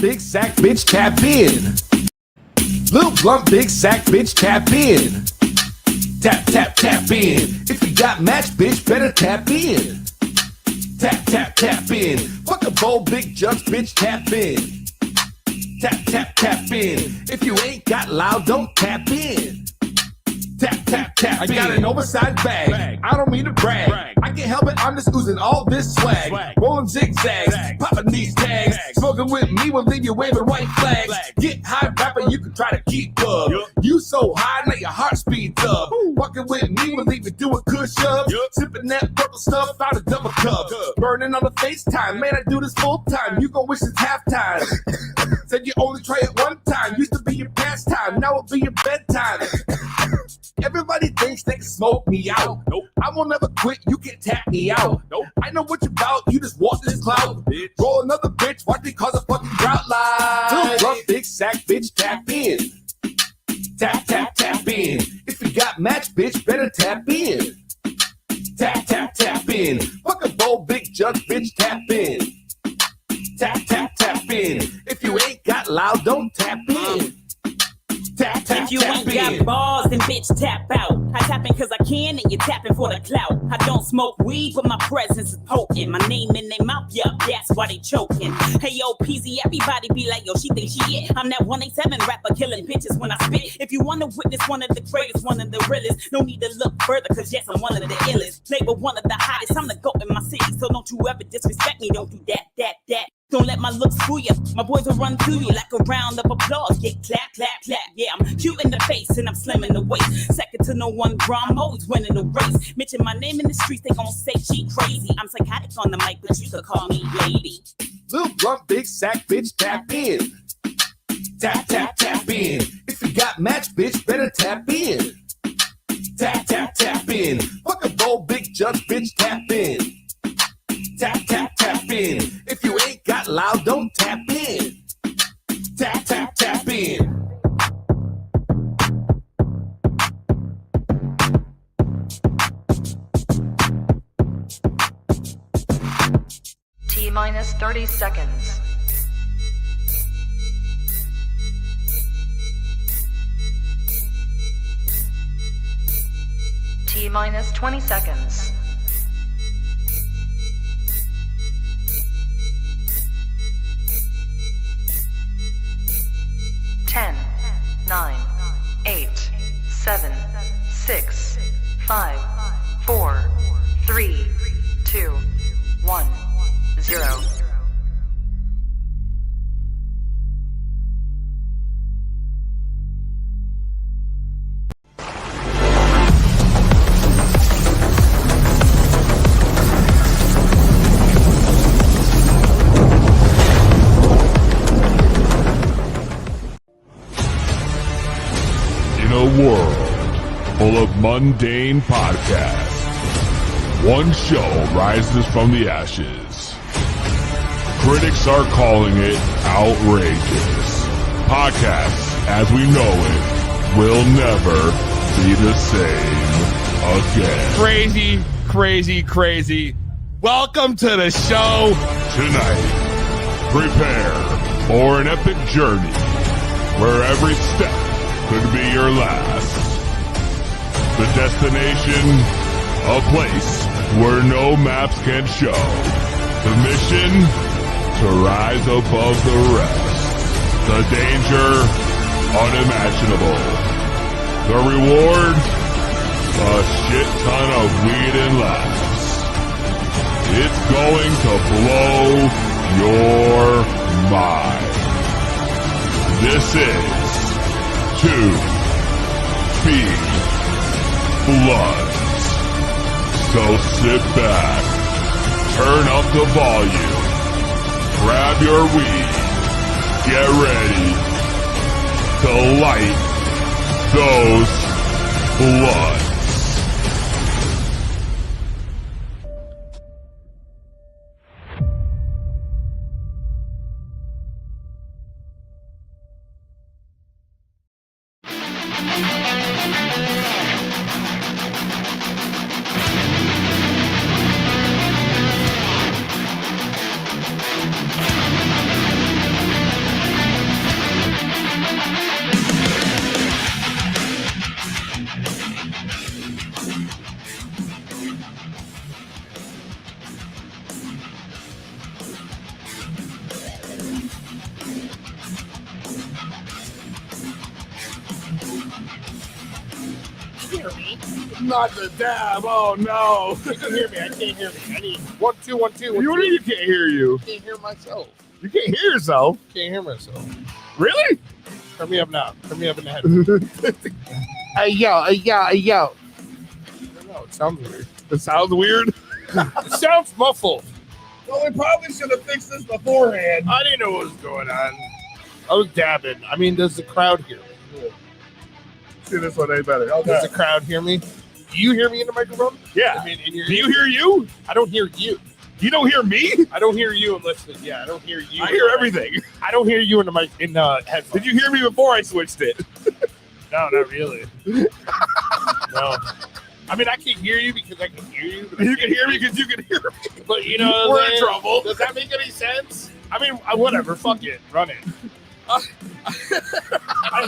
big sack, bitch, tap in. Little blunt, big sack, bitch, tap in. Tap, tap, tap in. If you got match, bitch, better tap in. Tap, tap, tap in. Fuck a bowl, big jugs, bitch, tap in. Tap, tap, tap in. If you ain't got loud, don't tap in. Tap, tap, tap in. I got an oversized bag. I don't mean to brag. I can't help it, I'm just oozing all this swag. Rolling zigzags, popping these tags. Smoking with me will leave you waving white flags. Get high, rapper, you can try to keep up. You so high, now your heart speeds up. Fucking with me will leave you doing kush up. Sipping that purple stuff out of double cup. Burning on the FaceTime, man, I do this full time. You gon' wish it's halftime. Said you only try it one time. Used to be your pastime, now it'll be your bedtime. Everybody thinks they can smoke me out. Nope. I won't never quit, you can't tap me out. Nope. I know what you're about, you just walk this cloud. Bitch. Roll another bitch, watch me cause a fucking drought line. Little rough, big sack, bitch, tap in. Tap, tap, tap in. If you got match, bitch, better tap in. Tap, tap, tap in. Fuck a bowl, big jug, bitch, tap in. Tap, tap, tap in. If you ain't got loud, don't tap in. Tap, tap, if you ain't got balls, then bitch tap out. I tapping cause I can and you tapping for the clout. I don't smoke weed, but my presence is poking. My name in their mouth, yeah, that's why they choking. Hey yo, Peasy, everybody be like, yo, she think she it. I'm that 187 rapper killing bitches when I spit. If you wanna witness one of the greatest, one of the realest, no need to look further cause yes, I'm one of the illest. Label one of the hottest, I'm the GOAT in my city. So don't you ever disrespect me, don't do that. Don't let my looks fool ya. My boys will run through you like a round of applause. Get clap, clap, clap. Yeah, I'm cute in the face and I'm slim in the waist. Second to no one, bro, I'm always winning the race. Mention my name in the streets, they gon' say she crazy. I'm psychotic on the mic, but you could call me lady. Little blunt, big sack, bitch, tap in. Tap, tap, tap in. If you got match, bitch, better tap in. Tap, tap, tap in. Fuck a bowl, big jug, bitch, tap in. Tap, tap, tap in. If you ain't got loud, don't tap in. Tap, tap, tap in. T-minus 30 seconds. T-minus 20 seconds. 10, 9, 8, 7, 6, 5, 4, 3, 2, 1, 0. A world full of mundane podcasts, one show rises from the ashes. Critics are calling it outrageous. Podcasts, as we know it, will never be the same again. Crazy, crazy, crazy. Welcome to the show. Tonight, prepare for an epic journey where every step could be your last. The destination, a place where no maps can show. The mission, to rise above the rest. The danger, unimaginable. The reward, a shit ton of weed and laughs. It's going to blow your mind. This is To Be Bloods. So sit back, turn up the volume, grab your weed, get ready to light those bloods. Not the dab. Oh no. You can hear me. I can't hear me. I need 1 2 1 2. You can't hear you. I can't hear myself. You can't hear yourself. Can't hear myself. Really? Turn me up now. Turn me up in the head. Hey yo. I don't know. It sounds weird. It sounds weird. It sounds muffled. Well, we probably should have fixed this beforehand. I didn't know what was going on. I was dabbing. I mean, does the crowd hear me? See, this one ain't better. Okay. Does the crowd hear me? Do you hear me in the microphone? Yeah. I mean, in your Do you hear you? I don't hear you. You don't hear me? I don't hear you in listening. Yeah, I don't hear you. I hear everything. I don't hear you in the mic in headphones. Did you hear me before I switched it? No, not really. No. I mean, I can hear you because I can hear you. You can hear me because you can hear me. But you know, We're in trouble. Does that make any sense? I mean, whatever. Fuck it. Run it. I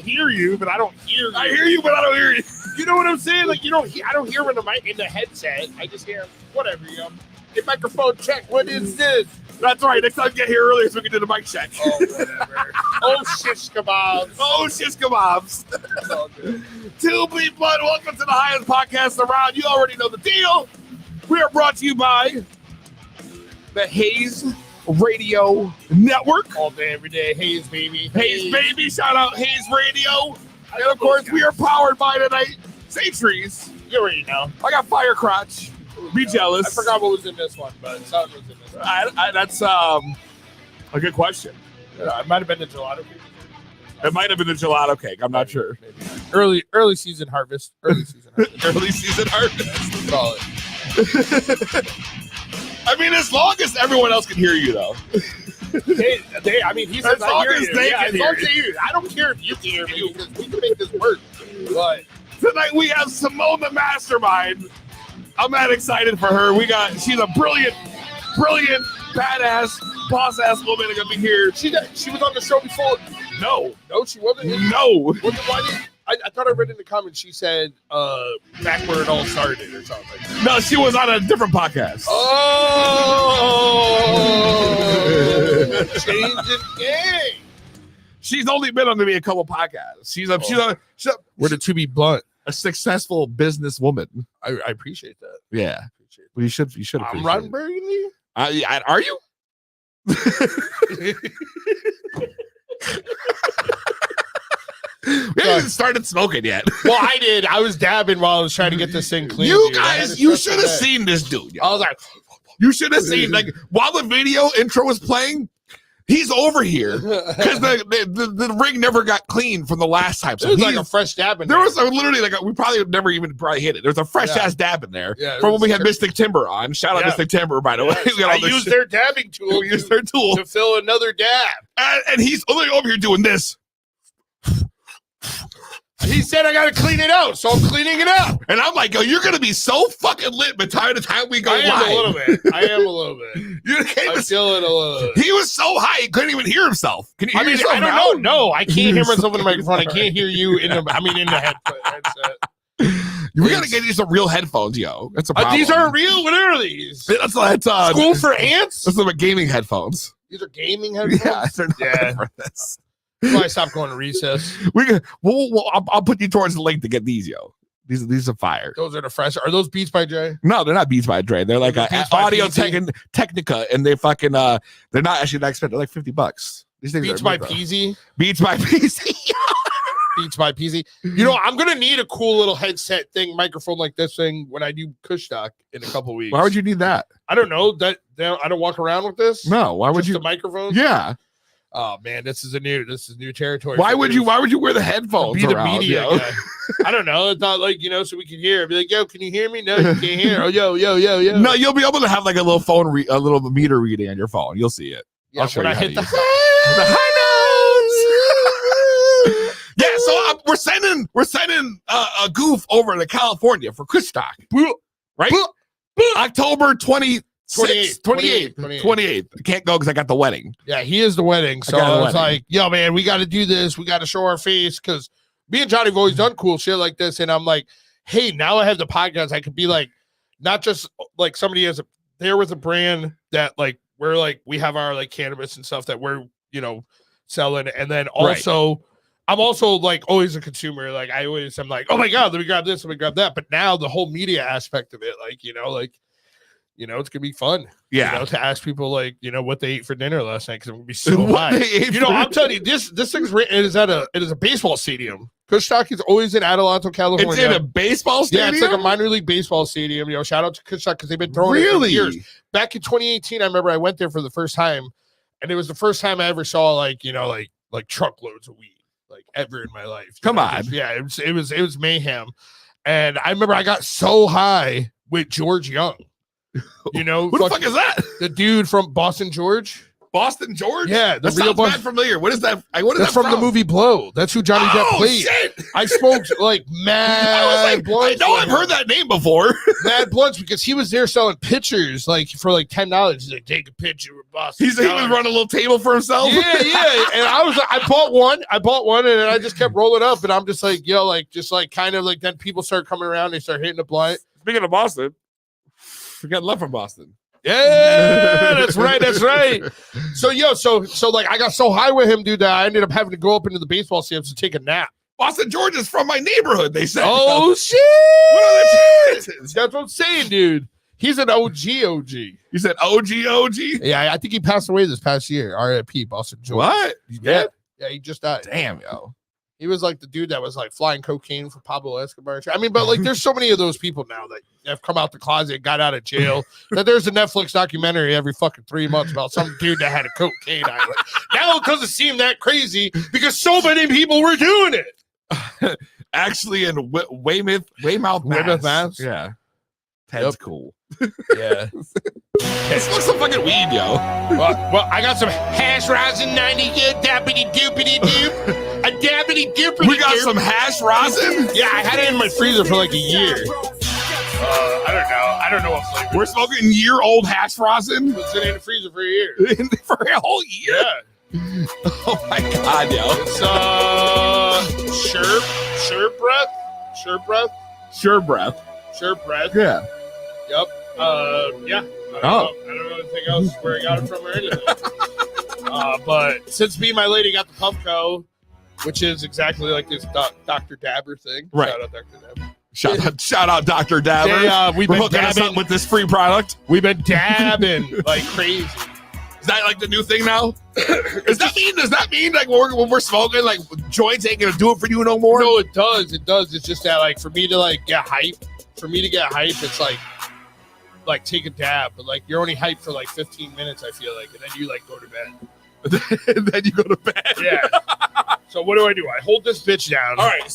hear you, but I don't hear you. I hear you, but I don't hear you. You know what I'm saying? Like, I don't hear him in the mic in the headset. I just hear him. Whatever, yo. Get microphone check. What is this? That's right. Next time, get here earlier so we can do the mic check. Oh, whatever. Oh, shish kebabs. Oh, shish kebabs. It's all good. Two Bleed Blood, welcome to the highest podcast around. You already know the deal. We are brought to you by the Hayes Radio Network. All day, every day. Hayes, baby. Hayes, baby. Shout out Hayes Radio. And of course, we are powered by tonight. Say trees. You already know. I got fire crotch. Be jealous. I forgot what was in this one, but something was in this one. That's a good question. Yeah, it might have been the gelato cake. It might have been the gelato cake. I'm not sure. Maybe. Early season harvest. Early season harvest. Early season harvest. Let's call it. I mean, as long as everyone else can hear you, though. I mean, he says As long I hear as you. they Yeah, can as long hear as you. I don't care if you can hear me because we can make this work. But Tonight we have Simone The Mastermind. I'm not excited for her. She's a brilliant, badass, boss-ass woman gonna be here. she was on the show before. No, She wasn't. no. I thought I read in the comments she said back where it all started or something. No, she was on a different podcast. Oh, changing game. She's only been on me a couple podcasts. She's a We're the to be blunt. a successful business woman. I appreciate that. Yeah. Well, you should appreciate I'm Ron it. Burgundy. Are you? We haven't started smoking yet. Well, I did. I was dabbing while I was trying to get this thing clean. You dude. I had guys, to you trust should have that. seen this dude. Yo. I was like, You should have seen, like, while the video intro was playing, he's over here because the ring never got clean from the last time. So it was like a fresh dab in there was literally we probably never even hit it. There was a fresh ass dab in there from when we had Mystic Timber on. Shout out Mystic Timber, by the way. I used their dabbing tool. We used their tool to fill another dab. And he's only over here doing this. He said I gotta clean it out, so I'm cleaning it out. And I'm like, yo, you're gonna be so fucking lit by the time we go live. I am a little bit. I'm feeling a little bit. He was so high he couldn't even hear himself. Can you hear yourself I don't now? know. No, I can't hear myself in the microphone. I can't hear you in the headset. We gotta get you some real headphones, yo. That's a problem. These aren't real. What are these? That's School for ants? Those are my gaming headphones. These are gaming headphones? Yeah, they're not Yeah. for this. That's why I stopped going to recess. I'll put you towards the link to get these, yo. These are fire. Those are the fresh. Are those Beats by Dre? No, they're not Beats by Dre. They're like Beats by Audio PZ? Technica, and they fucking they're not actually that expensive. They're like $50. These things Beats are by bro. PZ? Beats by PZ. Beats by PZ. You know, I'm gonna need a cool little headset thing, microphone like this thing when I do Kush Talk in a couple weeks. Why would you need that? I don't know. I don't walk around with this. No, why would Just you? the microphone? Yeah. Oh man, this is new territory. Why would you wear the headphones? Be the around, media yo? guy? I don't know. It's not like, so we can hear. I'd be like, yo, can you hear me? No, you can't hear. Oh, yo. No, you'll be able to have like a little phone, a little meter reading on your phone. You'll see it. Yeah, I'll show when you I how hit to the use it. Yeah, so we're sending a goof over to California for Kush Talk, right? October 28th. 28th. I can't go because I got the wedding. Yeah, he is the wedding. So I was like, yo, man, we got to do this. We got to show our face because me and Johnny have always done cool shit like this. And I'm like, hey, now I have the podcast. I could be like, not just like somebody has there with a brand that like, we have our like cannabis and stuff that we're, selling. And then also I'm also like always a consumer. Like I'm like, oh my God, let me grab this, let me grab that. But now the whole media aspect of it, like, it's gonna be fun. Yeah. To ask people like, what they ate for dinner last night, because I'm gonna be so high. I'm telling you, this thing's written. It is a baseball stadium. Kushstock is always in Adelanto, California. It's in a baseball stadium? Yeah, it's like a minor league baseball stadium. Shout out to Kushstock because they've been throwing it for years. Back in 2018, I remember I went there for the first time, and it was the first time I ever saw like truckloads of weed like ever in my life. Come on. It was mayhem. And I remember I got so high with George Young. Who the fuck is that? The dude from Boston George. Boston George? Yeah, that sounds bad familiar. What is that? That's from the movie Blow. That's who Johnny Depp played. Shit. I smoked like mad blunts. I know I've heard that name before. Mad blunts, because he was there selling pictures like for like $10. He's like, take a picture with Boston. He was running a little table for himself. Yeah. And I was like, I bought one, and then I just kept rolling up, and I'm just like, kind of like, then people start coming around, they start hitting the blunt. Speaking of Boston, we got love from Boston. Yeah, that's right. So like I got so high with him, dude, that I ended up having to go up into the baseball stands to take a nap. Boston George is from my neighborhood, they said. Oh shit! What are the chances? That's what I'm saying, dude. He's an OG. You said OG? Yeah, I think he passed away this past year. R.I.P. Boston George. What? He's dead? Yeah, he just died. Damn, yo. He was like the dude that was like flying cocaine for Pablo Escobar. I mean, but like there's so many of those people now that have come out the closet, got out of jail, that there's a Netflix documentary every fucking 3 months about some dude that had a cocaine island. Now it doesn't seem that crazy because so many people were doing it. Actually, in Weymouth, Mass. Yeah. Ted's cool. Yeah. Smoke some fucking weed, yo. Well, I got some hash rosin 90 dappity doopity doop. A dappity doopity. We got some hash rosin? Yeah, I had it in my freezer for like a year. I don't know what flavor. We're smoking year-old hash rosin? It's been in the freezer for a year. For a whole year? Yeah. Oh my God, yo. It's Sure breath. Yeah. Yep. Yeah. I don't know anything else where I got it from or anything. But since me and my lady got the Pumpco, which is exactly like this Dr. Dabber thing. Right. Shout out Dr. Dabber. Shout out Dr. Dabber. We've been dabbing with this free product. We've been dabbing like crazy. Is that like the new thing now? Does that mean like when we're smoking, like joints ain't gonna do it for you no more? No, it does. It's just that like for me to like get hype, it's like take a dab, but like you're only hyped for like 15 minutes, I feel like, and then you like go to bed. And then you go to bed. Yeah. So what do? I hold this bitch down. All right.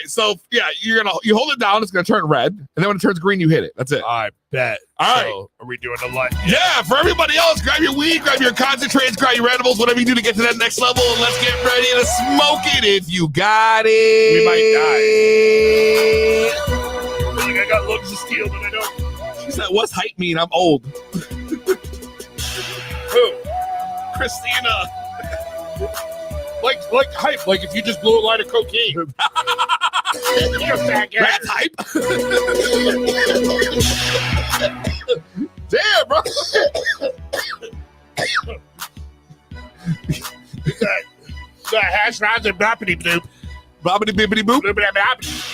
So yeah, you hold it down. It's gonna turn red, and then when it turns green, you hit it. That's it. I bet. All right. So, are we doing the light? Yeah. For everybody else, grab your weed, grab your concentrates, grab your edibles, whatever you do to get to that next level, and let's get ready to smoke it. If you got it, we might die. I think I got lungs of steel, but I don't. She said, "What's hype mean? I'm old." Who? Christina. Like hype, like if you just blew a line of cocaine. That's hype. Damn, bro. that hash rosin boppity bloop. Boppity bippity boop.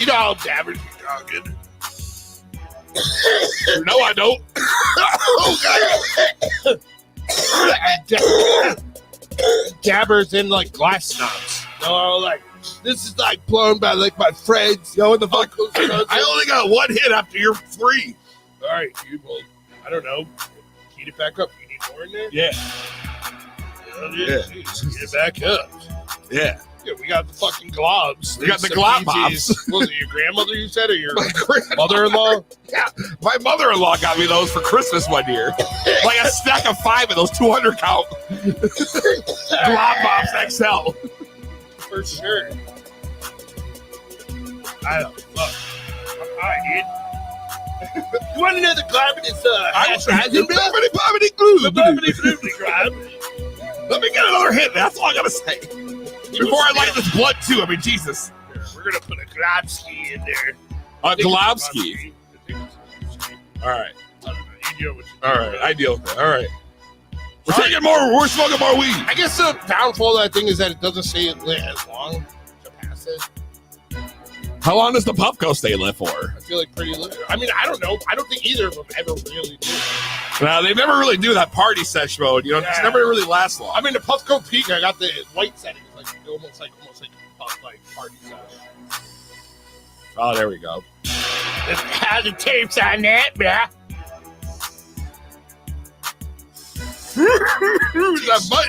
You know how Dabbers be talking. No, I don't. Oh, God. Dabbers in like glass snobs. No, like this is like blown by like my friends. Yo, what the fuck? I only got one hit after you're free. All right, dude. Well, I don't know. Heat it back up. You need more in there? Yeah. Heat it back up. Yeah. Yeah, we got the fucking globs. We got the glob pops. Was it your grandmother you said, or your mother-in-law? Yeah, my mother-in-law got me those for Christmas one year. Like a stack of 5 of those 200 count glob pops XL. For sure. I don't fuck. I'm high, dude. You want another glob in this hash rosin? Bobbity glue. Glob. Let me get another hit. That's all I gotta say. Before I light this blood too. I mean, Jesus. We're gonna put a globski in there. A globski. All right. I don't know. You deal with it. All right. I deal with it. All right. We're taking more. We're smoking more weed. I guess the downfall of that thing is that it doesn't stay lit as long to pass it. How long does the Puffco stay lit for? I feel like pretty lit. I mean, I don't know. I don't think either of them ever really do. No, they never really do that party sesh mode. You know, It's never really lasts long. I mean, the Puffco Peak, I got the white setting. It's like almost like puff like party sesh. Oh, there we go. How the tapes on that, bruh? That butt.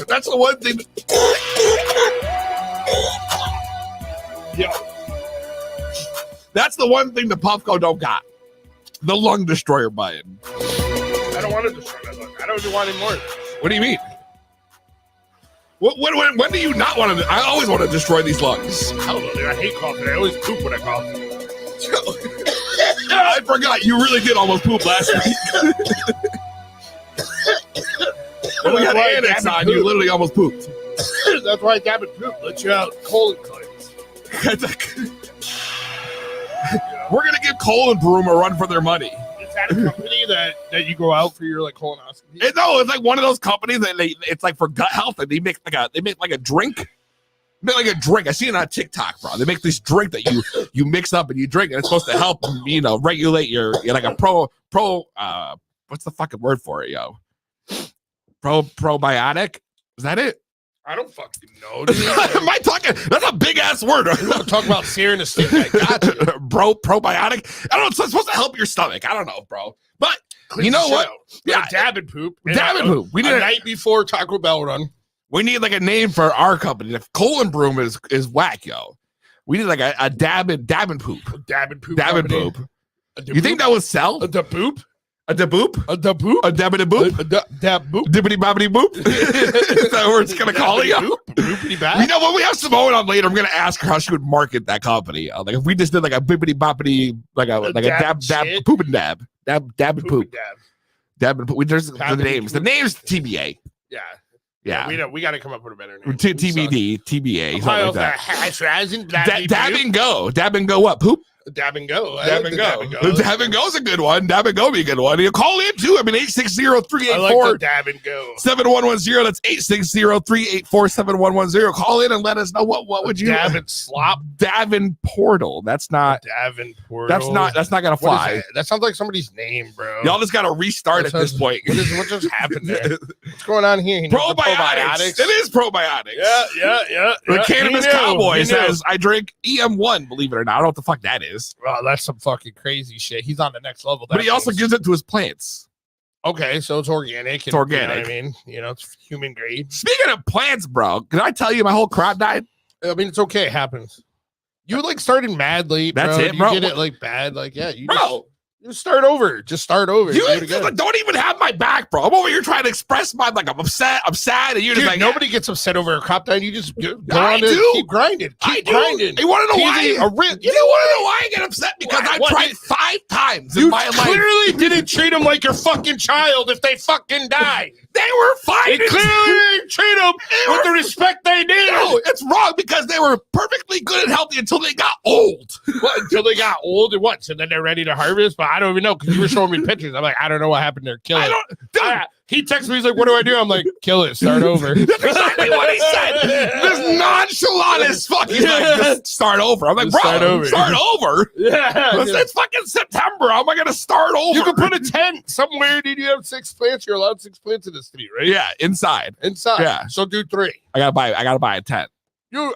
That's the one thing. Yo. That's the one thing the Puffco don't got. The lung destroyer button. I don't want to destroy my lung. I don't even want any more. What do you mean? When do you not want to? I always want to destroy these lungs. I don't know, dude. I hate coughing. I always poop when I cough. I forgot. You really did almost poop last week. When we got Annex on, you literally almost pooped. That's why I dab and poop. Let you out colon cleanse. We're going to give Cole and Broom a run for their money. Is that a company that you go out for your like colonoscopy? No, it's like one of those companies that it's like for gut health, and they make like a drink. They make like a drink. I see it on TikTok, bro. They make this drink that you mix up and you drink, and it's supposed to help regulate your like a what's the fucking word for it, yo? Probiotic? Is that it? I don't fucking know. Am I talking? That's a big ass word. I'm talking about searing a stick. I got you. Probiotic. I don't know. It's supposed to help your stomach. I don't know, bro. But you know what? Yeah, dab and poop. Dab and poop. We need a night before Taco Bell run. We need like a name for our company. If Cole and Broom is whack, yo. We need like a dab and poop. Dab and poop. Dab and poop. You think that would sell? The poop? A da boop? A da boop? A dab and a boop? Dab boop? Dibbity bobbity boop? Is that what it's going to call it? Boopity bap? You know, when we have Simone on later, I'm going to ask her how she would market that company. Like if we just did like a bibbity boppity, like a dab, poop and dab. Dab and poop. Dab and poop. There's the names. The name's TBA. Yeah. We got to come up with a better name. TBD, TBA. Something like that. Dab and go. Dab and go what? Poop? Dab and go. Dab and go. Dab and go's a good one. Dab and go be a good one. You call in too. I mean, 860-384. Dab and go. 7110. That's 860-384-7110. Call in and let us know what would you Dab and slop. Davin Portal. That's not Davin Portal. That's not gonna fly. That sounds like somebody's name, bro. Y'all just gotta restart at this point. What just happened there? What's going on here? Probiotics. It is probiotics. Yeah. The Cannabis Cowboy says I drink EM1, believe it or not. I don't know what the fuck that is. Well, that's some fucking crazy shit. He's on the next level. But he also gives it to his plants. Okay, so it's organic. It's organic. You know what I mean? It's human grade. Speaking of plants, bro, can I tell you my whole crop died? I mean, it's okay. It happens. You like started mad late, bro. That's it, bro. You did it like bad. Like, yeah, just start over. Just start over. You don't even have my back, bro. I'm over here trying to express my I'm upset, I'm sad, and you're just like nobody gets upset over a crop down. You just go on to keep grinding. Keep grinding. You want to know why? You want to know why I get upset? Because I tried 5 times in my life. You clearly didn't treat them like your fucking child if they fucking die. They were fine. You clearly didn't treat them with the respect they did. No, it's wrong because they were perfectly good and healthy until they got old. Until they got old and what? So then they're ready to harvest? But I don't even know because you were showing me pictures. I'm like, I don't know what happened there. Kill it. He texts me. He's like, what do I do? I'm like, kill it. Start over. That's exactly what he said. This nonchalant as fuck. He's like, just start over. I'm like, bro, start over. Yeah. It's fucking September. How am I going to start over? You can put a tent somewhere. Did you have 6 plants? You're allowed 6 plants in the street, right? Yeah, inside. Yeah. So do 3. I gotta buy a tent. You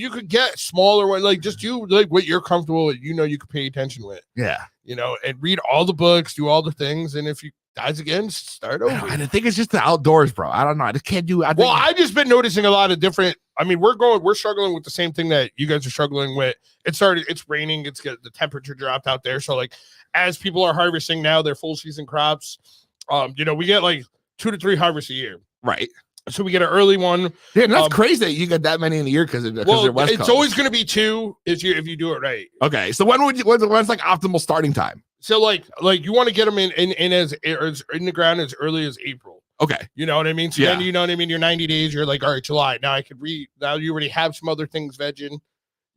could get smaller one. Like just do like what you're comfortable with. You could pay attention with. Yeah. And read all the books, do all the things, and if you dies again, start over. And I think it's just the outdoors, bro. I don't know. I just can't do. I've just been noticing a lot of different. I mean, we're struggling with the same thing that you guys are struggling with. It's raining. The temperature dropped out there. So like, as people are harvesting now, their full season crops. We get like 2 to 3 harvests a year, right? So we get an early one. Yeah, that's crazy that you get that many in a year because they're West Coast. It's always going to be 2 if you do it right. Okay, so when's like optimal starting time? So like you want to get them in as in the ground as early as April. Okay, you know what I mean. So then you know what I mean. You're 90 days. You're like, all right, July. Now I could read. Now you already have some other things vegging.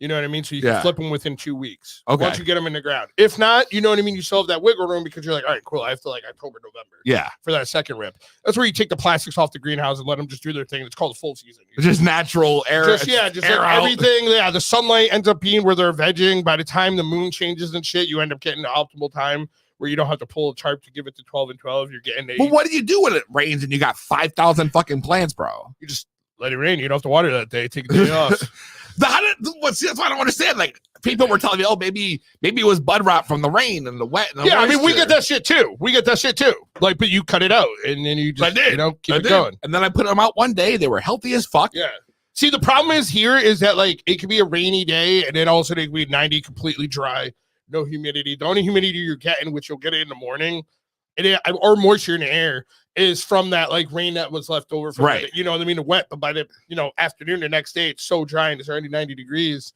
You know what I mean? So you can flip them within 2 weeks. Okay. Once you get them in the ground. If not, you know what I mean? You still have that wiggle room because you're like, all right, cool. I have to like October, November. Yeah. For that second rip. That's where you take the plastics off the greenhouse and let them just do their thing. It's called a full season. Just natural air. Just air like out. everything. Yeah. The sunlight ends up being where they're vegging. By the time the moon changes and shit, you end up getting the optimal time where you don't have to pull a tarp to give it to 12 and 12. You're getting But what do you do when it rains and you got 5,000 fucking plants, bro? You just let it rain. You don't have to water that day. Take a day off. That's what I don't understand. Like people were telling me, oh, maybe it was bud rot from the rain and the wet. And the I mean, we moisture. get that shit too. Like, but you cut it out and then you just, keep it going. And then I put them out one day. They were healthy as fuck. Yeah. See, the problem is that like it could be a rainy day and then all of a sudden it could be 90, completely dry, no humidity. The only humidity you're getting, which you'll get it in the morning, or moisture in the air, is from that like rain that was left over from the wet. But by the afternoon the next day, it's so dry and it's already 90 degrees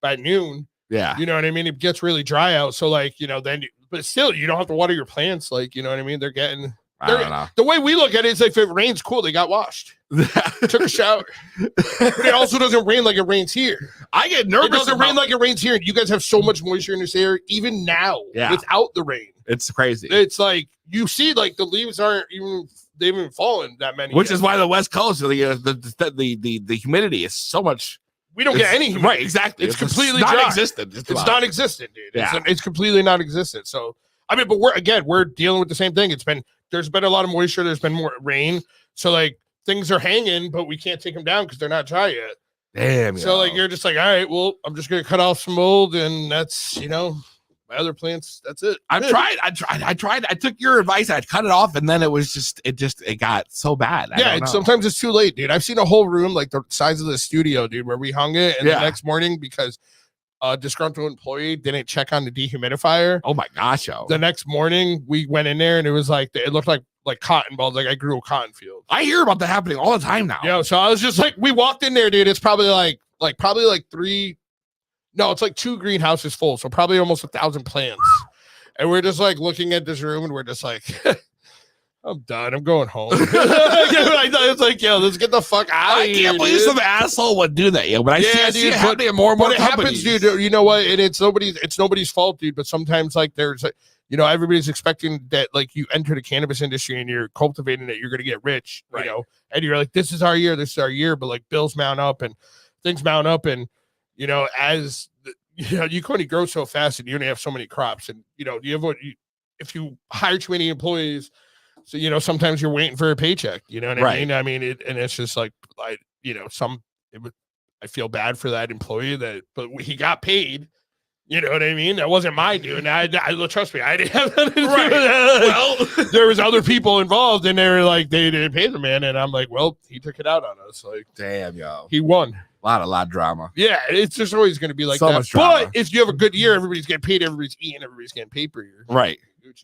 by noon. Yeah, you know what I mean. It gets really dry out, so like but still you don't have to water your plants. Like you know what I mean. They're getting. I don't know. The way we look at it is like if it rains, cool. They got washed, took a shower. But it also doesn't rain like it rains here. I get nervous. It doesn't rain like it rains here. And you guys have so much moisture in this air, even now, without the rain. It's crazy. It's like you see, like the leaves they haven't fallen that many. Which is why the West Coast, the humidity is so much. We don't get any humidity. Right, exactly. It's completely non-existent. It's non-existent, dude. It's completely non-existent. So I mean, but we're dealing with the same thing. There's been a lot of moisture. There's been more rain. So like things are hanging, but we can't take them down because they're not dry yet. Damn. So like you're just like, all right, well, I'm just gonna cut off some mold, and that's my other plants. That's it. I tried. I took your advice. I cut it off, and then it got so bad. Sometimes it's too late, dude. I've seen a whole room like the size of the studio, dude, where we hung it, and the next morning because a disgruntled employee didn't check on the dehumidifier. Oh my gosh, yo! The next morning we went in there and it was like it looked like cotton balls. Like I grew a cotton field. I hear about that happening all the time now. Yeah, so I was just like, we walked in there, dude. It's probably like three. No, it's like 2 greenhouses full, so probably almost 1,000 plants. And we're just like looking at this room and we're just like, I'm done. I'm going home. It's like, yo, let's get the fuck out of here. I can't believe some asshole would do that, yo. But I see it happening more and more. But it happens, dude. You know what? And it's nobody's fault, dude. But sometimes, like, there's, everybody's expecting that, like, you enter the cannabis industry and you're cultivating it, you're going to get rich, right. And you're like, this is our year. But like, bills mount up and things mount up, and as you can only grow so fast, and you only have so many crops, and if you hire too many employees. So, sometimes you're waiting for a paycheck, you know what I mean? I mean, and it's just like, I feel bad for that employee but he got paid, you know what I mean? That wasn't my doing. I trust me, I didn't have that. Right. Well, there was other people involved, and they were like, they didn't pay the man. And I'm like, well, he took it out on us. Like, damn, yo. He won. A lot of drama. Yeah, it's just always going to be like so that. Much drama. But if you have a good year, everybody's getting paid, everybody's eating, everybody's getting paid per year. Right.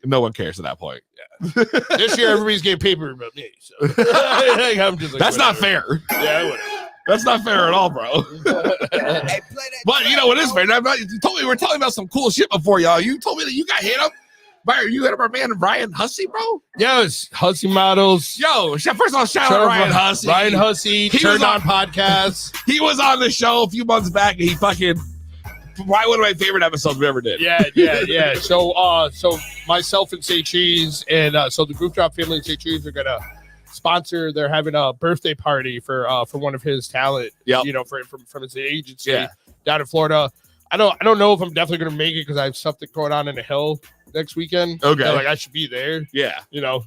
No one cares at that point. Yeah. This year, everybody's getting paper about me. So. I'm just like, that's not fair. Yeah, whatever. That's not fair at all, bro. But what is fair? You told me we were talking about some cool shit before, y'all. You told me that you got hit up. You hit up our man Ryan Hussey, bro. Yes, Hussey Models. Yo, first of all, shout out Ryan Hussey. Ryan Hussey, Turned On Podcast. He was on the show a few months back, and he fucking. Probably one of my favorite episodes we ever did. Yeah. So myself and Say Cheese, and so the Goof Drop family and Say Cheese are gonna sponsor. They're having a birthday party for one of his talent. Yep. From his agency down in Florida. I don't know if I'm definitely gonna make it because I have something going on in the Hill next weekend. Okay, like I should be there. Yeah,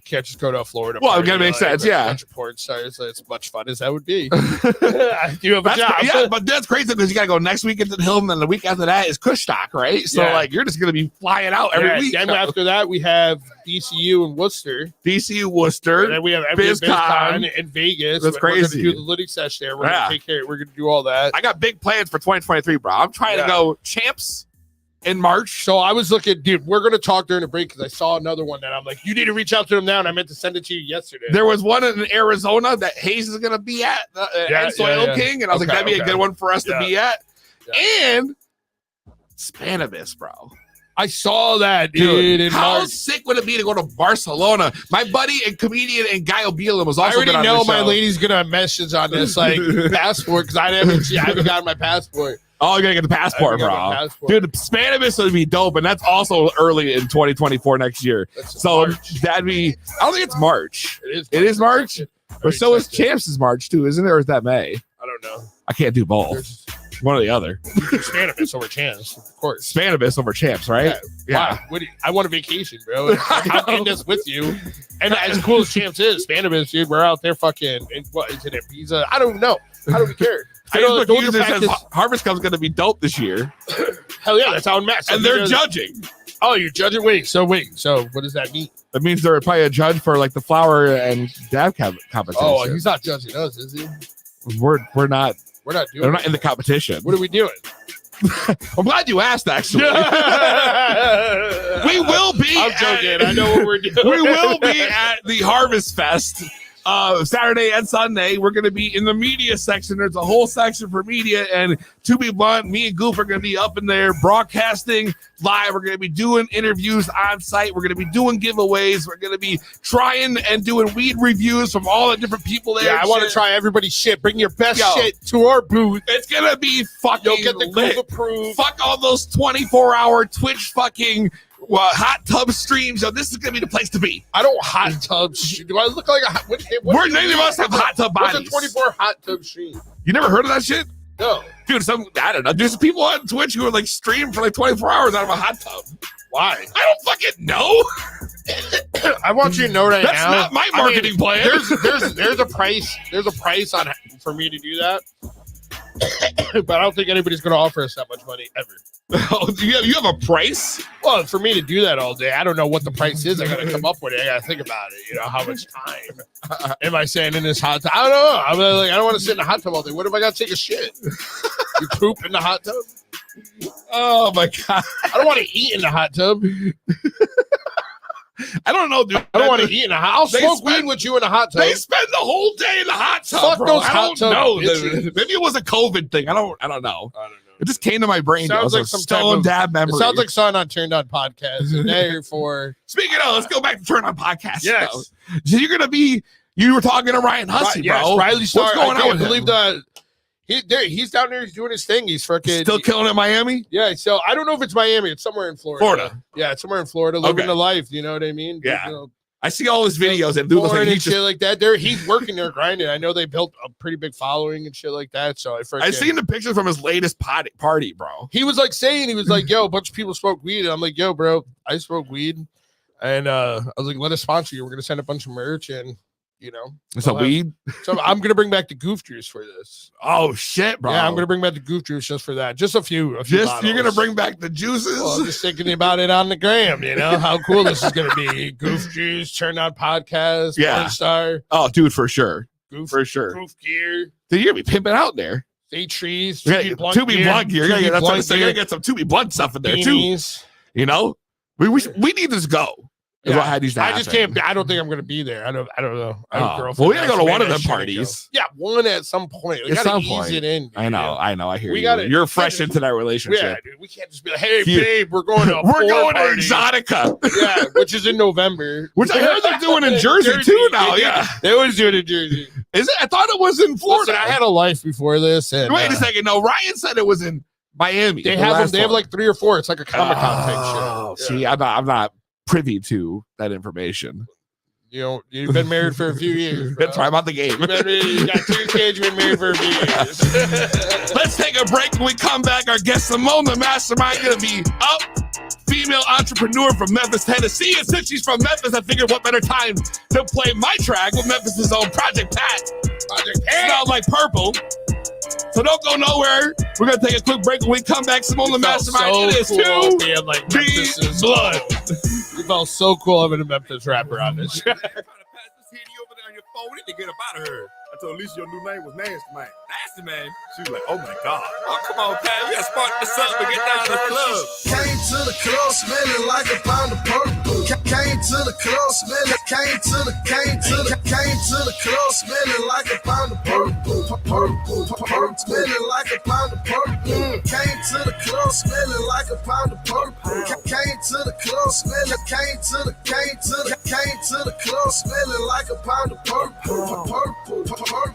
can't just go to Florida. Well, it's gonna make sense. Yeah, a bunch of porn stars. As much fun as that would be. I do have a job. Yeah, but that's crazy because you gotta go next week into the Hill, and then the week after that is Kushstock, right? So like you're just gonna be flying out every week. Then after that we have DCU and Worcester. And then we have BizCon in Vegas. That's crazy. We're gonna do the Liddy sesh there. We're gonna take care. We're gonna do all that. I got big plans for 2023, bro. I'm trying to go Champs in March. So I was looking, dude, we're going to talk during the break because I saw another one that I'm like, you need to reach out to them now, and I meant to send it to you yesterday. There was one in Arizona that Hayes is going to be at, Soil King, and I was like, that'd be a good one for us to be at. Yeah. And Spannabis, bro. I saw that, dude. How sick would it be to go to Barcelona? My buddy and comedian and Guy O'Beelan was also. I already know my lady's gonna message on this like passport because I haven't gotten my passport. Oh, you gotta get the passport, bro. Dude, the Spanibus would be dope, and that's also early in 2024 next year. So that'd be. I don't think it's March. It is March, but so is Champs' March too, isn't it? Or is that May? I don't know. I can't do both. One or the other. Spanibus over Champs, of course. Spanibus over Champs, right? Yeah. Wow. I want a vacation, bro. I'm in this with you. And as cool as Champs is, Spanibus, dude, we're out there fucking. What is it? Ibiza? I don't know. How do we care? I know Harvest Cup's going to be dope this year. Hell yeah, that's how it matches. And they're judging. Oh, you're judging? Wait, so what does that mean? That means they're probably a judge for like the flower and dab competition. Oh, he's not judging us, is he? We're not. We're not doing. They're not in the competition. What are we doing? I'm glad you asked. Actually, we will be. I'm joking. I know what we're doing. We will be at the Harvest Fest. Saturday and Sunday, we're going to be in the media section. There's a whole section for media, and to be blunt, me and Goof are going to be up in there broadcasting live. We're going to be doing interviews on site. We're going to be doing giveaways. We're going to be trying and doing weed reviews from all the different people there. Yeah, I want to try everybody's shit. Bring your best shit to our booth. It's going to be fucking You'll get the Goof approved. Fuck all those 24-hour Twitch fucking hot tub streams. So this is gonna be the place to be. I don't hot tub. Do I look like a hot? We're none of us have hot tub bodies. What's a 24 hot tub stream? You never heard of that shit? No, dude. I don't know. There's some people on Twitch who are like stream for like 24 hours out of a hot tub. Why? I don't fucking know. I want you to know right now. That's not my marketing plan. There's a price. There's a price on for me to do that. But I don't think anybody's going to offer us that much money ever. Oh, you have a price? Well, for me to do that all day, I don't know what the price is. I got to come up with it. I got to think about it. You know, how much time am I staying in this hot tub? I don't know. I'm like, I don't want to sit in the hot tub all day. What if I got to take a shit? You poop in the hot tub? Oh my god! I don't want to eat in the hot tub. I don't know, dude. I don't want to eat in a hot tub. I'll smoke weed with you in a hot tub. They spend the whole day in the hot tub. Fuck bro. those I hot don't know. bitches. Maybe it was a COVID thing. I don't know. It just came to my brain. Sounds like some stolen dad memory. It sounds like something on Turned On Podcast. And therefore, speaking of, let's go back to Turn On Podcast. Yes. So you're gonna be. You were talking to Ryan Hussey, bro. Yes, Riley Starr. What's going on with him? Believe that. He's down there. He's doing his thing. He's fucking still killing it in Miami. Yeah. So I don't know if it's Miami. It's somewhere in Florida. Yeah, it's somewhere in Florida. Living the life. You know what I mean? Yeah. You know, I see all his videos and dude looks like he's shit like that. He's working there grinding. I know they built a pretty big following and shit like that. So I seen the pictures from his latest party, bro. He was like saying, yo, a bunch of people smoke weed. And I'm like, yo, bro, I smoke weed. And I was like, let us sponsor you. We're gonna send a bunch of merch and you know. It's a weed. So I'm gonna bring back the Goof Juice for this. Oh shit, bro. Yeah, I'm gonna bring back the Goof Juice just for that. Just a few bottles. You're gonna bring back the juices? Well, I'm just thinking about it on the gram, you know, how cool this is gonna be. Goof Juice, Turn On Podcast, yeah. Star. Oh, dude, for sure. Goof gear. Dude, you're gonna be pimping out there. State trees, to be blunt gear. You gotta get some to be blunt stuff in there too. You know? We need to go. Yeah. I just can't. I don't think I'm going to be there. I don't know. Well, we gotta go to one of them parties. Yeah, one at some point. We gotta ease it in. I know. I hear you. You're fresh into that relationship. Yeah, dude. We can't just be like, hey, babe, we're going to Exotica. Yeah, which is in November. Which I heard they're doing in Jersey too now. Yeah, they always do it in Jersey. Is it? I thought it was in Florida. Listen, I had a life before this. And wait a second. No, Ryan said it was in Miami. They have them. They have like 3 or 4. It's like a Comic-Con type shit. Oh, see, I'm not privy to that information. You know, you've been married for a few years. That's right, I'm on the game. You got 2 kids, you've been married for a few years. Let's take a break. When we come back, our guest Simone The Mastermind gonna be up. Female entrepreneur from Memphis, Tennessee. And since she's from Memphis, I figured what better time to play my track with Memphis' own Project Pat. Smells like purple. So don't go nowhere. We're going to take a quick break. When we come back, Simone The Mastermind. So it is cool being like Memphis' blood. You felt so cool having a Memphis rapper on this. Trying to pass this CD over there on your phone. We need to get up out of here. I told Lisa your new name was Nasty Man. Nasty Man? She was like, oh my God. Oh, come on, Pat. We got to spark this up and get down to the club. Came to the club smelling like a pound of purple. Came to the club smelling, came to the club smelling like a pound of purple. Smelling like a pound of purple. Came to the club smelling like a pound of purple. Came to the club smelling. Came to the club smelling like a pound of purple.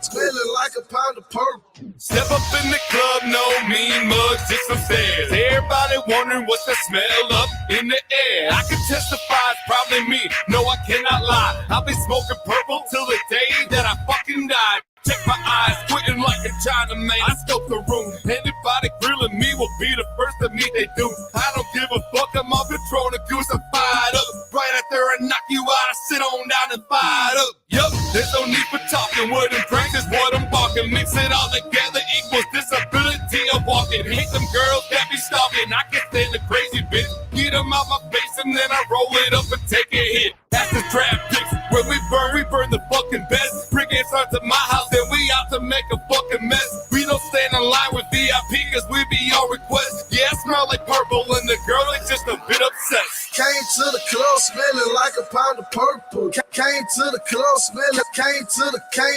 Smelling like a pound of purple. Step up in the club, no mean mugs, just some stares. Everybody wondering what's the smell up in the air. I can testify it's probably me. No, I cannot lie. I'll be smoking purple till the day that I fucking die. Check my eyes, squinting like a Chinaman. I scope the room. Anybody grilling me will be the first to meet they do. I don't give a fuck. I'm on control. The goose, I'm fired up. Right after I knock you out, I sit on down and fired up. Yup, there's no need for talking. Word and pranks is what I'm barking. Mix it all together equals disability of walking. Hate them girls that be stalking. I can stand the crazy bitch. Get them out my face and then I roll it up and take a hit. That's the trap picks. When we burn the fucking best. Bring it starts at my house, then we out to make a fucking mess. We don't stand in line with VIP cause we be on request. Yeah, I smell like purple and the girl is just a bit obsessed. Came to the club smelling like a pound of purple. Came to the club smelling. Came to the club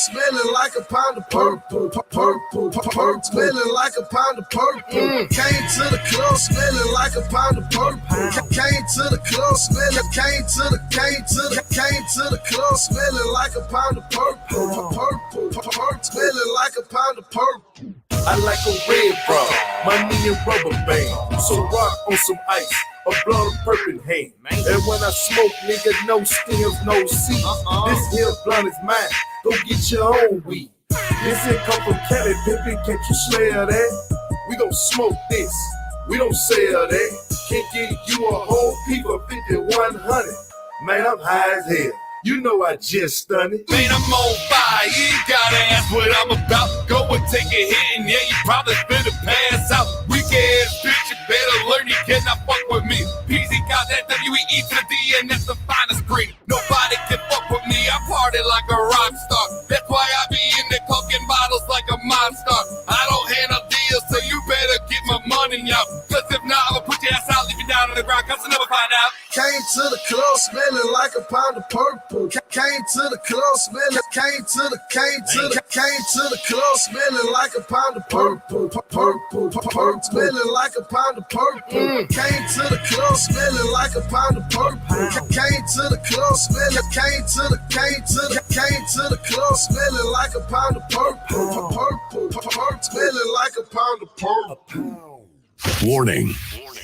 smelling like a pound of purple. Smelling like a pound of purple. Came to the club smelling like a pound of purple. Came to the club smelling. Came to the club smelling like a pound of purple. Smelling like a pound of purple. I like a red bra, money and rubber band. So rock on some ice, a blunt of purple hand. And when I smoke, nigga, no stems, no seeds. This here blunt is mine, go get your own weed. This here come from Cali, baby, can't you smell that? We gon' smoke this, we don't sell that. Can't get you a whole peep of 5100. Man, I'm high as hell. You know I just stunned it. Man, I'm on fire. You ain't gotta ask what I'm about. Go and take a hit, and yeah, you probably finna pass out. Weak ass bitch, you better learn you cannot fuck with me. PZ got that WE to the D, and that's the finest green. Nobody can fuck with me. I party like a rock star. That's why I be in the coking bottles like a monster. I don't handle deals, so you better get my money out. Cause if not, I'ma put your ass out, leave you down on the ground, cause I'll never find out. Came to the club smelling like a pound of purple. Came to the club smelling. Came to the club smelling like a pound of purple. Smelling like a pound of purple. Came to the club smelling like a pound of purple. Came to the club smelling. Came to the club smelling like a pound of purple. Smelling like a pound of purple. Warning.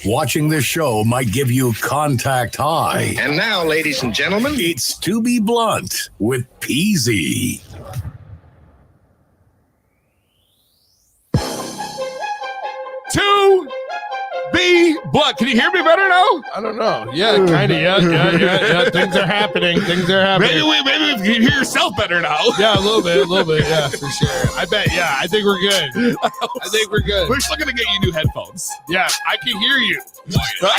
Watching this show might give you contact high. And now, ladies and gentlemen, It's To Be Blunt with PZ. To be blunt. Can you hear me better now? I don't know. Yeah, kind of. Yeah. Things are happening. Maybe you can hear yourself better now. Yeah, a little bit. Yeah, for sure. I bet. Yeah, I think we're good. We're still gonna get you new headphones. Yeah, I can hear you. I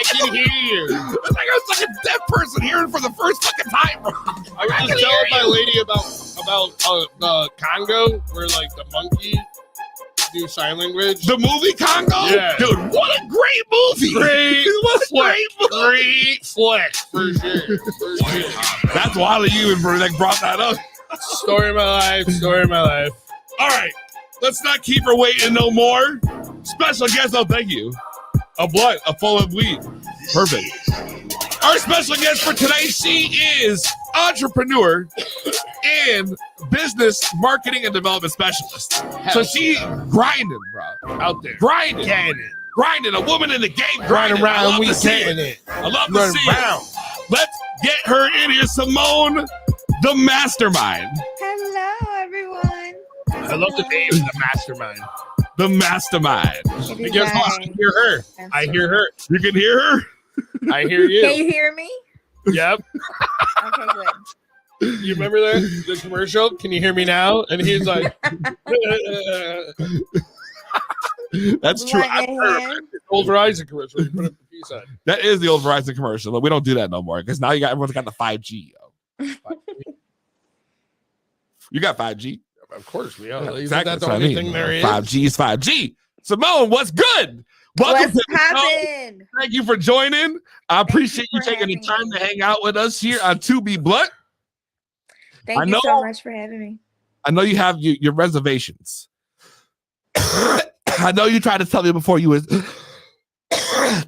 can hear you. It's like I was like a deaf person hearing for the first fucking time, bro. I was just telling my lady about the Congo, where like the monkey do sign language. The movie Congo? Yeah. Dude, what a great movie. Great flick, for sure. That's why you brought that up. Story of my life. All right, let's not keep her waiting no more. Special guest, oh, thank you. A blunt, a full of weed. Perfect. Our special guest for today, she is entrepreneur and business marketing and development specialist. So she grinding, bro. Out there. Grinding. Grinding. A woman in the game grinding. Around, we getting it. I love to see it. Let's get her in here. Simone The Mastermind. Hello, everyone. I love the name, The Mastermind. The Mastermind. Because I hear her. I hear her. You can hear her? I hear you. Can you hear me? Yep. Okay, good. You remember the commercial? Can you hear me now? And he's like, that's true. Old Verizon commercial. You put up the peace sign. That is the old Verizon commercial. But we don't do that no more because now everyone's got the 5G. Yo. You got 5G. Of course we are. Yeah, exactly. That's the only thing there is. 5G is 5G. Simone, what's good? Welcome to the show. Thank you for joining. I appreciate you taking the time to hang out with us here on To Be Blunt. Thank you so much for having me. I know you have your reservations. I know you tried to tell me before you was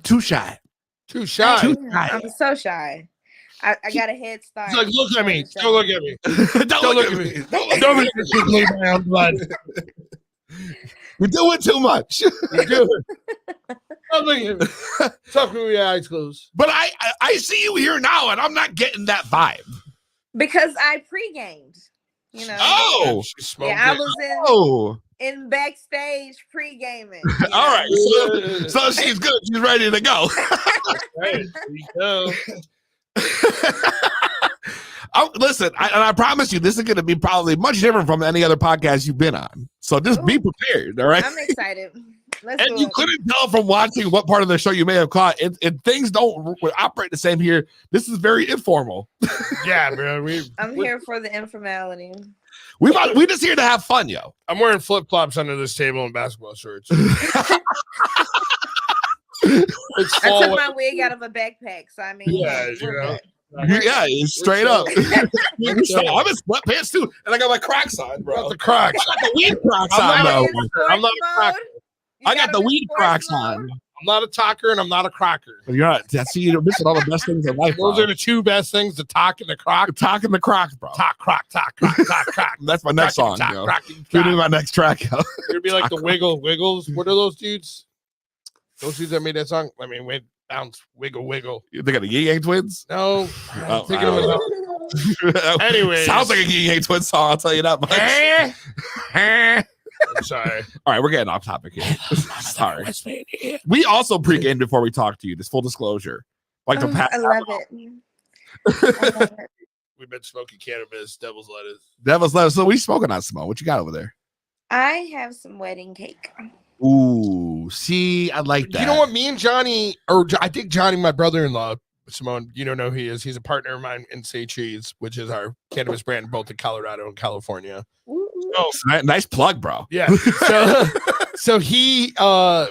Too shy. Too shy. I'm so shy. I got a head start. He's like, look at me. Don't look at me. Don't look at me. Don't make me bleed my own blood. You're doing too much. You're doing. Don't look at me. Talk with your eyes closed. But I see you here now, and I'm not getting that vibe. Because I pre-gamed, you know. Oh. Yeah, I was in backstage pre-gaming. All right. So she's good. She's ready to go. Right. There you go. Listen, I promise you, this is going to be probably much different from any other podcast you've been on. So just be prepared, all right? I'm excited. And you couldn't tell from watching what part of the show you may have caught. And things don't operate the same here. This is very informal. Yeah, bro. I'm here for the informality. We just here to have fun, yo. I'm wearing flip-flops under this table and basketball shorts. I took my wig out of a backpack, so I mean, yeah, you know. Yeah, it's straight up. I'm in sweatpants too, and I got my Crocs on, bro. Got the Crocs. I got the weed Crocs on, though. I'm not a Crocker. I got the weed Crocs on. I'm not a talker and I'm not a crocker. You're not. See, you're missing all the best things in life. Those are the two best things: the talk and the croc. The talk and the Crocs, bro. Talk, croc, talk, croc, talk, croc. That's my next song. Give me my next track, yo. It'd be like the Wiggles. What are those dudes? Those dudes that made that song. I mean, bounce, wiggle. You think of the Ying Yang Twins? No, I'm thinking of it. Anyway, sounds like a Ying Yang Twins song. I'll tell you that much. I'm sorry. All right, we're getting off topic here. Sorry. We also pre-gamed before we talked to you. Just full disclosure. Like the past. I love it. We've been smoking cannabis, devil's lettuce. So we smoking on Simone. What you got over there? I have some wedding cake. Ooh, see, I like that. You know what? Me and Johnny, or I think Johnny, my brother-in-law, Simone, you don't know who he is. He's a partner of mine in Say Cheese, which is our cannabis brand both in Colorado and California. Oh, nice plug, bro. Yeah. So he,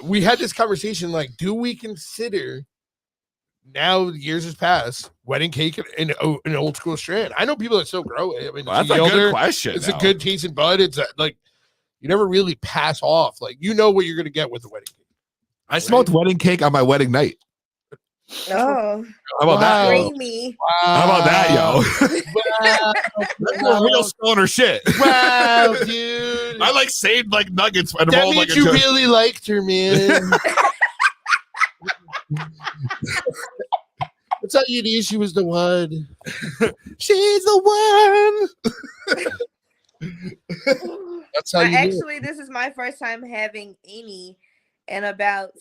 we had this conversation like, do we consider now years has passed wedding cake in an old school strand? I know people that still grow it. I mean, that's a good question. It's a good tasting bud. It's like you never really pass off. Like you know what you're gonna get with the wedding cake. I smoked wedding cake on my wedding night. Oh, how about that? Creamy. Wow. How about that, yo? That's real stoner shit. Wow, dude! I like saved like nuggets and that rolled means like you really liked her, man. That's how you knew she was the one. She's the one. That's how you actually, this is my first time having any in about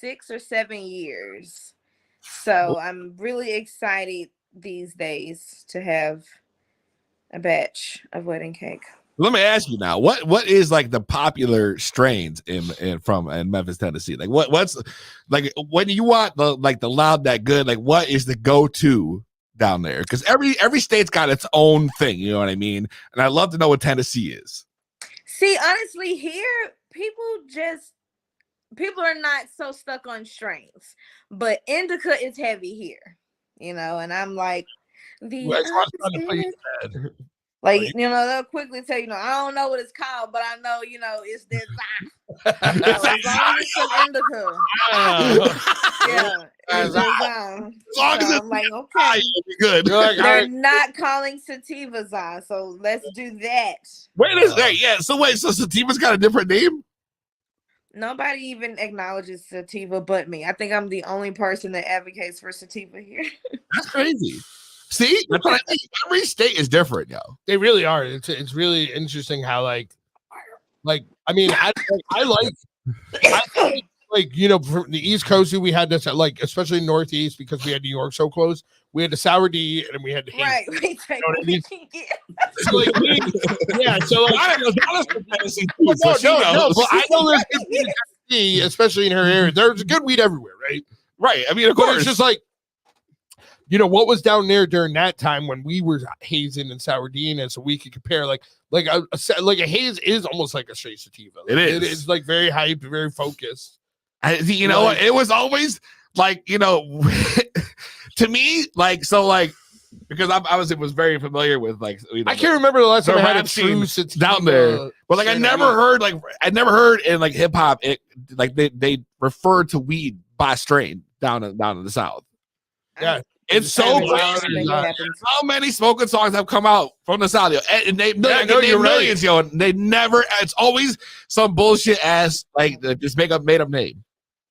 6 or 7 years. So I'm really excited these days to have a batch of wedding cake. Let me ask you now, what is like the popular strains in Memphis, Tennessee? Like what's like when you want the loud that good, like what is the go-to down there? Because every state's got its own thing, you know what I mean? And I'd love to know what Tennessee is. See, honestly, here people are not so stuck on strains, but indica is heavy here, you know, and I'm like like, you know, they'll quickly tell you, I don't know what it's called, but I know, it's this. As long as it's some indica. Yeah. As long as I'm like, okay. Good. They're not calling sativas on, so let's do that. Wait a second. Yeah. So sativa's got a different name? Nobody even acknowledges sativa but me. I think I'm the only person that advocates for sativa here. That's crazy. See, that's what I mean. Every state is different, yo. They really are. It's really interesting how like I mean I like from the East Coast we had this like especially Northeast because we had New York so close. We had the sour D and we had the right. So like I know there's good weed in Tennessee, especially in her area. There's good weed everywhere, right? Right. I mean, of course, it's just like. What was down there during that time when we were hazing and sour D, and so we could compare like a haze is almost like a straight sativa. Like, it's like very hype, very focused. You know what? It was always like to me because I was very familiar with I can't remember the last time I had a true down there, but I never heard in like hip hop it like they refer to weed by a strain down in the South. Yeah. It's so crazy. How many smoking songs have come out from the South, yo? And they millions, yo. And they never. It's always some bullshit ass like just made up name.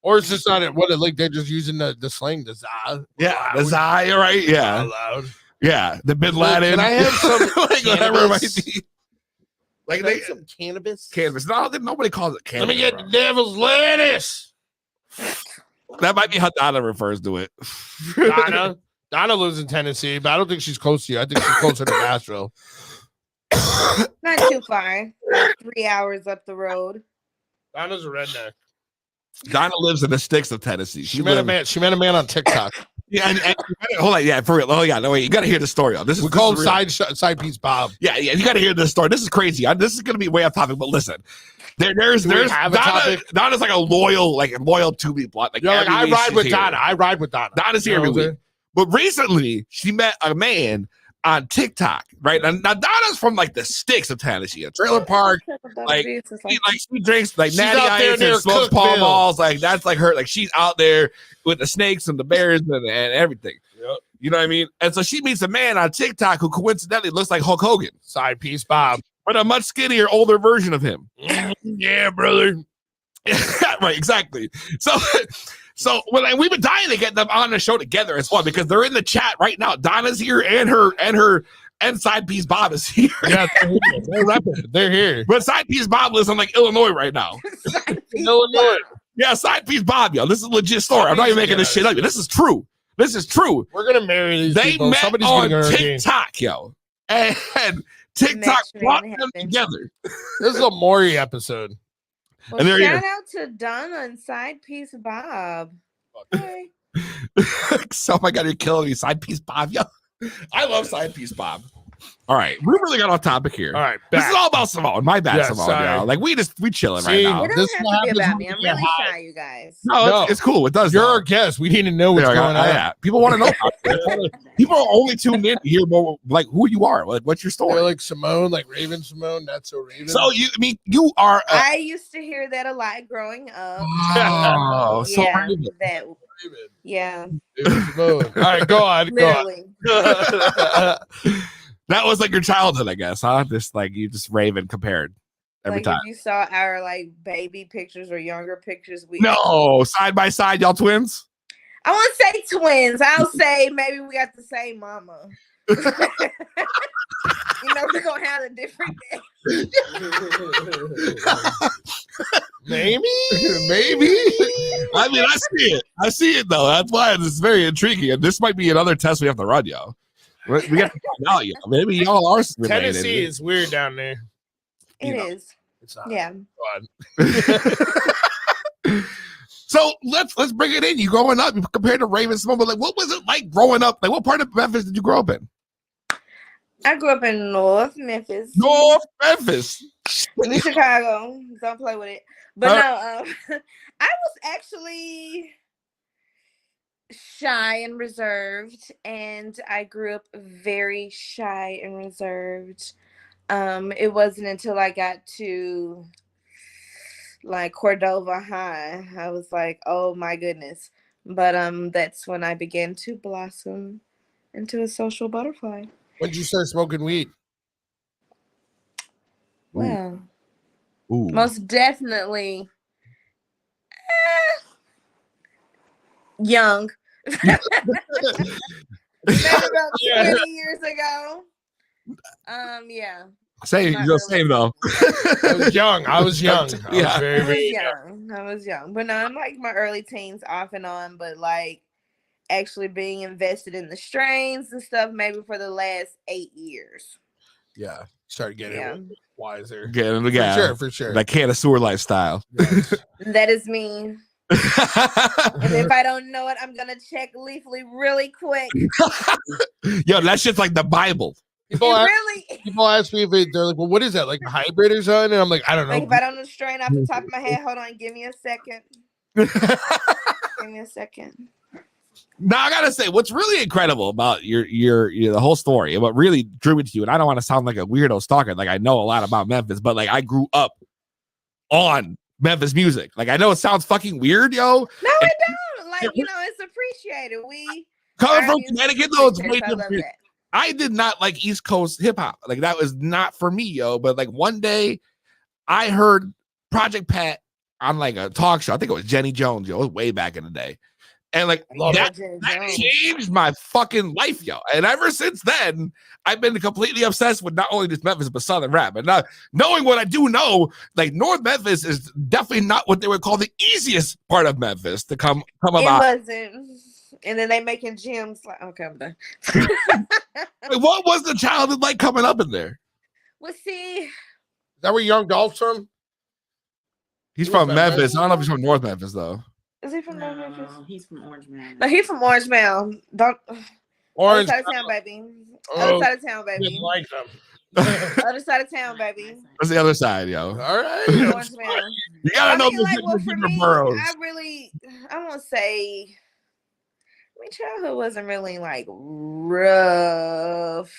Or it's just not like they're just using the slang, the za. Yeah, the za, you're right. Yeah, loud. Yeah, the Bin Laden. Can I have some like whatever it might be? Like they some cannabis. Cannabis. No, nobody calls it cannabis. Let me get the devil's lettuce. That might be how Donna refers to it. Donna lives in Tennessee, but I don't think she's close to you. I think she's closer to Nashville. Not too far. Like 3 hours up the road. Donna's a redneck. Donna lives in the sticks of Tennessee. She met a man on TikTok. Yeah, and hold on, yeah, for real. Oh yeah, no wait, you got to hear the story. We call him side piece Bob. Yeah, you got to hear this story. This is crazy. This is going to be way off topic, but listen, there's Donna's like a loyal to me plot. Like, I ride with Donna. I ride with Donna. Donna's here every week. But recently, she met a man on TikTok, right? Now Donna's from like the sticks of Tennessee, a trailer park. Like she drinks like natty ice and smokes Pall Malls. Like that's like her. Like she's out there with the snakes and the bears and everything. Yep. You know what I mean? And so she meets a man on TikTok who coincidentally looks like Hulk Hogan, side piece Bob, but a much skinnier, older version of him. Yeah, brother. Right, exactly. So we've been dying to get them on the show together as well because they're in the chat right now. Donna's here and Side Piece Bob is here. Yeah, they're here. But Side Piece Bob lives in like Illinois right now. Illinois. Yeah, Side Piece Bob, yo. This is a legit story. I'm not even making this shit up. This is true. We're gonna marry these people. Met Somebody's on getting TikTok, yo. And TikTok brought them together. This is a Maury episode. Well, and shout out to Donna and Side Piece Bob. Okay. So, oh my God, you're killing me. Side Piece Bob, yo. I love Side Piece Bob. All right, we really got off topic here. All right, this is all about Simone. My bad, Simone. Yo. Like we chilling right now. It doesn't have to be about me. I'm really shy, you guys. No, it's cool. It does. You're our guest. We need to know what's going on. Yeah. People want to know. People are only tuned in to hear more, like who you are. Like, what's your story? They're like Simone, like Raven Simone. Not so Raven. So you are. I used to hear that a lot growing up. Oh, so Raven. Yeah. All right, go on. That was like your childhood, I guess, huh? Just like you just Raven compared every time. If you saw our like baby pictures or younger pictures, side by side, y'all twins. I won't say twins. I'll say maybe we got the same mama. We're gonna have a different day. Maybe. I mean, I see it though. That's why it's very intriguing. And this might be another test we have to run, yo. We got to find out, yo. Maybe y'all are related. Tennessee is weird down there. It is. It's not. Yeah. So let's bring it in. You growing up, compared to Raven Simone, but like, what was it like growing up? Like, what part of Memphis did you grow up in? I grew up in North Memphis. North Memphis. New Chicago. Don't play with it. But I was actually shy and reserved, and I grew up very shy and reserved. It wasn't until I got to like Cordova High, I was like, oh my goodness. But that's when I began to blossom into a social butterfly. When did you start smoking weed? Well, most definitely young. Maybe about 20 years ago. Yeah. Same though. I was young. I was young. But no, I'm like my early teens off and on, but like actually being invested in the strains and stuff maybe for the last 8 years. Yeah. Started getting wiser. For sure. That connoisseur lifestyle. That is me. And if I don't know it, I'm gonna check Leafly really quick. Yo, that shit's like the Bible. People ask me if they're like, well, what is that? Like a hybrid or something? And I'm like, I don't know. Like if I don't know strain off the top of my head, hold on, give me a second. Now I gotta say, what's really incredible about your the whole story and what really drew me to you, and I don't want to sound like a weirdo stalker, like I know a lot about Memphis, but like I grew up on Memphis music. Like I know it sounds fucking weird, yo. No, it don't. like, it's appreciated. We coming our from music Connecticut, is though, it's appreciated, way so I love different. that. I did not like East Coast hip hop. Like that was not for me, yo. But like one day, I heard Project Pat on like a talk show. I think it was Jenny Jones, yo. It was way back in the day. And like that changed my fucking life, yo. And ever since then, I've been completely obsessed with not only just Memphis, but Southern rap. And now, knowing what I do know, like North Memphis is definitely not what they would call the easiest part of Memphis to come about. It wasn't. And then they making gyms like, okay, I'm done. Like, what was the childhood like coming up in there? Well, see. Is that where Young Dolph's from? He's from Memphis. I don't know if he's from North Memphis, though. Is he from North Memphis? He's from Orange Mound. No, he's from Orange Mound. Don't. Orange Other side of town, baby. Other side of town, baby. Like them. Other side of town, baby. That's the other side, yo. All right. Orange Mound. You gotta know like, well, for me, boroughs. I won't say. I mean, childhood wasn't really like rough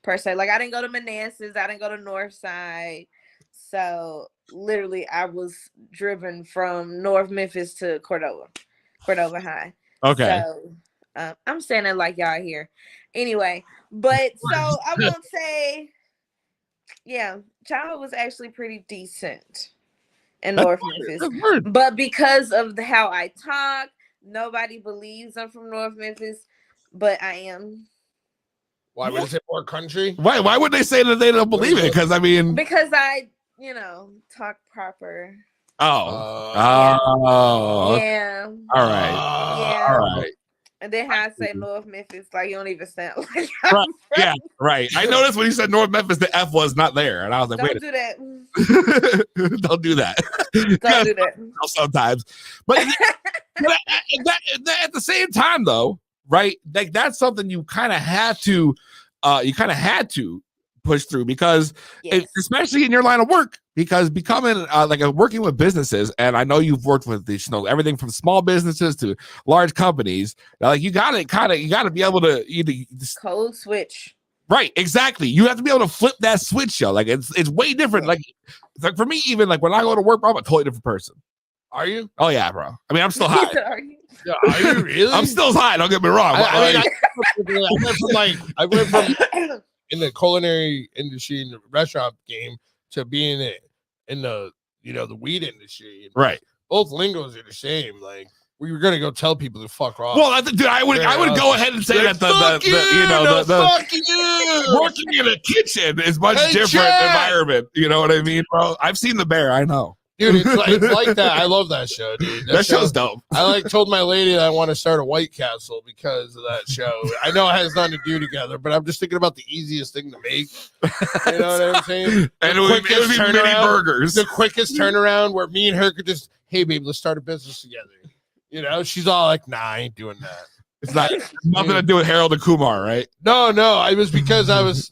per se. Like I didn't go to Manassas. I didn't go to North Side. So literally, I was driven from North Memphis to Cordova High. Okay. So I'm saying it like y'all here. Anyway, but so I won't say, yeah, childhood was actually pretty decent in North Memphis. But because of how I talk, nobody believes I'm from North Memphis, but I am. Why would it say more country? Why would they say that they don't believe it? Because I mean, because I talk proper. Oh. Yeah. All right. Yeah. All right. And then how I say North Memphis, like you don't even sound like right. Yeah, right. I noticed when you said North Memphis, the F was not there. And I was like, don't wait. do that. Don't do that. Don't do that. Sometimes. But at the same time, though, right? Like that's something you kind of had to push through because especially in your line of work, because becoming working with businesses, and I know you've worked with these, everything from small businesses to large companies. Like you gotta be able to code switch. Right, exactly. You have to be able to flip that switch, yo. Like it's way different. Like for me, even like when I go to work, bro, I'm a totally different person. Are you? Oh yeah, bro. I mean, I'm still high. Are you? Yeah, are you really? I'm still high. Don't get me wrong. I went from in the culinary industry, in the restaurant game, to being in the the weed industry. Right. Both lingos are the same. Like we were gonna go tell people to fuck off. Well, dude, I would go ahead and say that the working in a kitchen is much different environment. You know what I mean, bro? I've seen The Bear. I know. Dude, it's like that. I love that show, dude. That show's dope. I told my lady that I want to start a White Castle because of that show. I know it has nothing to do together, but I'm just thinking about the easiest thing to make. You know what I'm saying? And it would be mini burgers. The quickest turnaround where me and her could just, hey, babe, let's start a business together. She's all like, nah, I ain't doing that. It's nothing to do with Harold and Kumar, right? No. It was because I was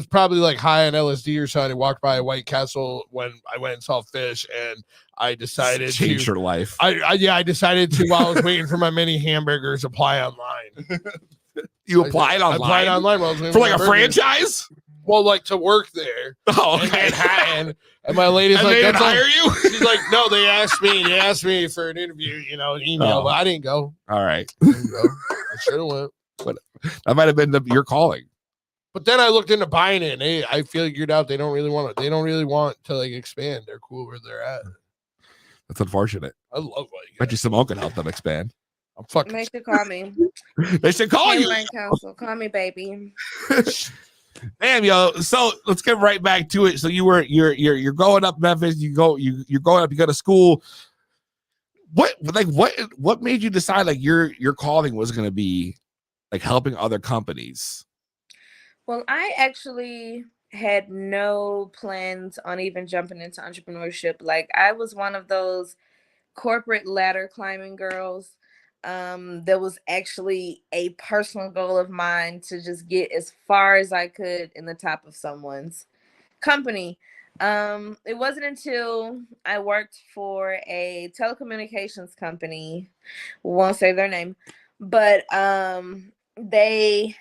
probably like high on LSD or something. I walked by a White Castle when I went and saw fish, and I decided to change your life. I decided to, while I was waiting for my mini hamburgers, apply online. You applied online? I applied online while I was waiting for like a franchise? Well, like to work there. Oh, okay. In Manhattan. And my lady's and like, they didn't hire you? She's like, no, they asked me for an interview, an email, but I didn't go. All right. I didn't go. I should have went. But that might have been your calling. But then I looked into buying it, and I figured out they don't really want to like expand. They're cool where they're at. That's unfortunate. I love White. Bet you Simone can help them expand. I'm fucking. They should call me. They should call you. Council. Call me, baby. Damn, yo. So let's get right back to it. So you're going up Memphis. You're going up. You go to school. What made you decide like your calling was going to be like helping other companies? Well, I actually had no plans on even jumping into entrepreneurship. Like I was one of those corporate ladder climbing girls. There was actually a personal goal of mine to just get as far as I could in the top of someone's company. It wasn't until I worked for a telecommunications company, won't say their name, but they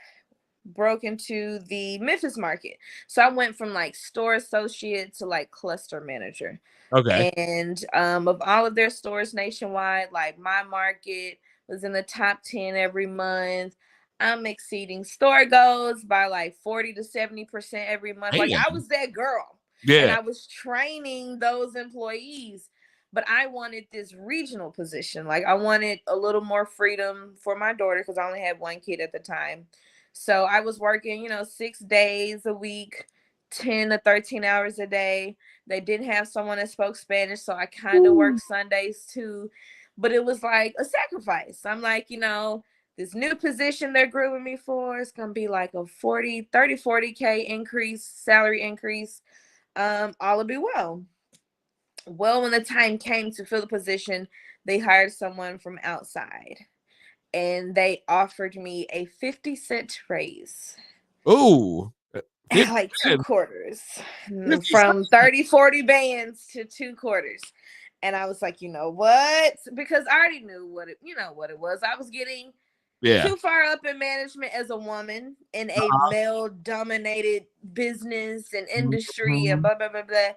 broke into the Memphis market. So I went from like store associate to like cluster manager. Okay. And of all of their stores nationwide, like my market was in the top 10 every month. I'm exceeding store goals by like 40 to 70% every month. Like I was that girl. And I was training those employees, but I wanted this regional position. Like I wanted a little more freedom for my daughter because I only had one kid at the time. So I was working, 6 days a week, 10 to 13 hours a day. They didn't have someone that spoke Spanish, so I kind of worked Sundays too. But it was like a sacrifice. I'm like, this new position they're grooming me for is going to be like a 40K increase, salary increase. All will be well. Well, when the time came to fill the position, they hired someone from outside. And they offered me a 50-cent raise. Ooh. Like 2 quarters. From 30, 40 bands to 2 quarters. And I was like, you know what? Because I already knew what it was. I was getting too far up in management as a woman in a male-dominated business and industry and blah, blah, blah, blah.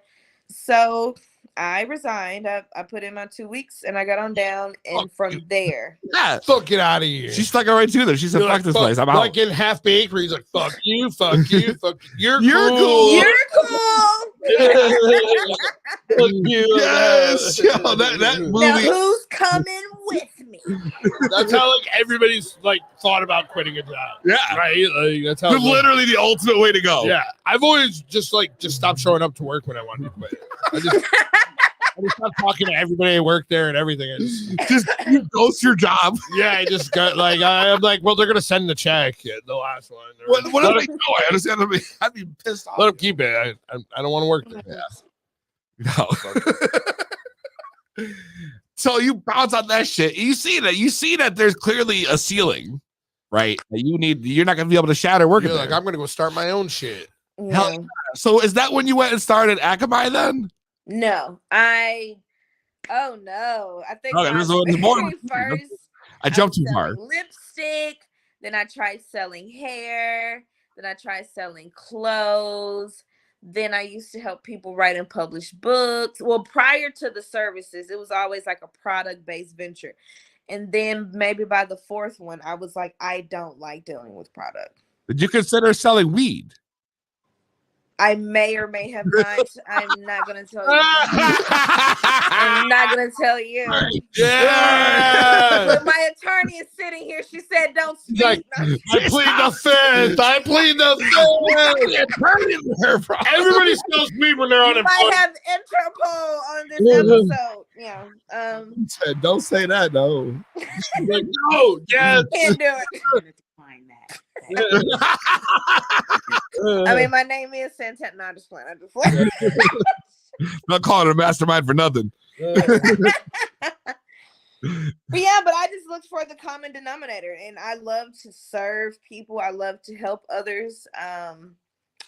So I resigned. I put in my 2 weeks and I got on down. And from there. Fuck, get out of here. She stuck it right to there. She said, fuck this place. I'm out. Like in Half Bakery, he's like, fuck you, fuck you, fuck you. You're cool. You're cool. Fuck you. Yes. Yo, that movie. Now who's coming with me? That's how like everybody's like thought about quitting a job. Yeah. Right? Like, that's how It's literally the ultimate way to go. Yeah. I've always just stopped showing up to work when I wanted to quit. I just stopped talking to everybody at work there and everything. I just you ghost your job. Yeah, I just got like I'm like, well, they're gonna send the check. Yeah, the last one. What if they go? I understand. I'd be pissed off. Let them keep it. I don't want to work there. Yeah. No. So you bounce on that shit. You see that there's clearly a ceiling, right? You're not gonna be able to shatter working there. Like I'm gonna go start my own shit. Yeah. Hell yeah. So is that when you went and started Akamai then? No, I think first. I jumped too far. Lipstick, then I tried selling hair, then I tried selling clothes. Then I used to help people write and publish books. Well, prior to the services, it was always like a product-based venture. And then maybe by the 4th one, I was like, I don't like dealing with product. Did you consider selling weed? I may or may have not. I'm not going to tell you. I'm not going to tell you. Yeah. But my attorney is sitting here. She said, don't speak. Like, I plead the fifth. I plead the fifth. Everybody sells weed when they're on you it. Might have Interpol on this episode. Yeah. Don't say that, no. Like, no, yes. Can't do it. I mean, my name is Santana. No, I'm just playing. I'm not calling it a mastermind for nothing. But I just looked for the common denominator, and I love to serve people. I love to help others.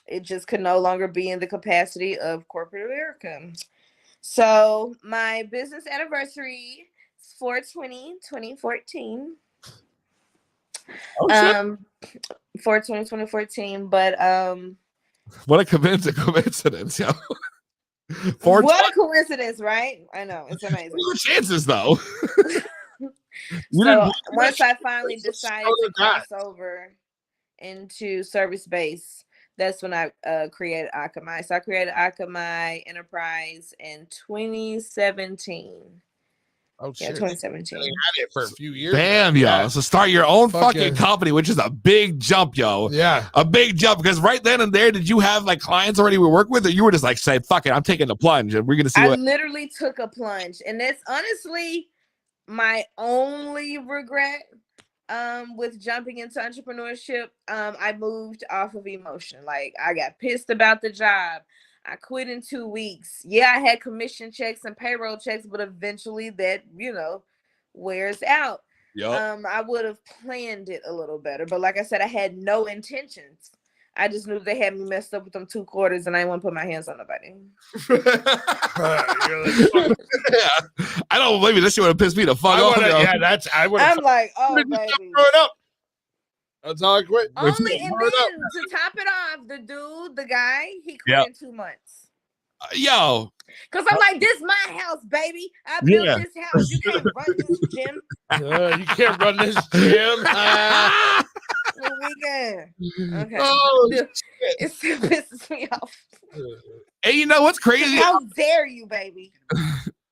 It just could no longer be in the capacity of corporate America. So my business anniversary is 4/20/2014. 4/20/2014, but what a coincidence, yo. What a coincidence, right? I know, it's amazing. What are the chances, though? So once I finally decided to cross over into service base, that's when I created Akamai. So I created Akamai Enterprise in 2017. Oh, yeah, shit. 2017. They had it for a few years. Bam, yo. Yeah. So start your own fucking company, which is a big jump, yo. Yeah. A big jump. Because right then and there, did you have like clients already we work with, or you were just like, say, fuck it, I'm taking the plunge and we're going to see I literally took a plunge. And that's honestly my only regret with jumping into entrepreneurship. I moved off of emotion. Like I got pissed about the job. I quit in 2 weeks. Yeah, I had commission checks and payroll checks, but eventually that, wears out. Yep. I would have planned it a little better. But like I said, I had no intentions. I just knew they had me messed up with them 2 quarters and I didn't want to put my hands on nobody. Yeah. I don't believe you. This shit would have pissed me the fuck off. Yeah, I would have. I'm like, oh, baby. Throw it up. That's how I quit. Only, and then to top it off, the guy, he quit in 2 months. Yo. Cause I'm like, this my house, baby. I built this house. You can't run this gym. You can't run this gym. Weekend. Okay. Oh, it still pisses me off. Hey, you know what's crazy? How dare you, baby?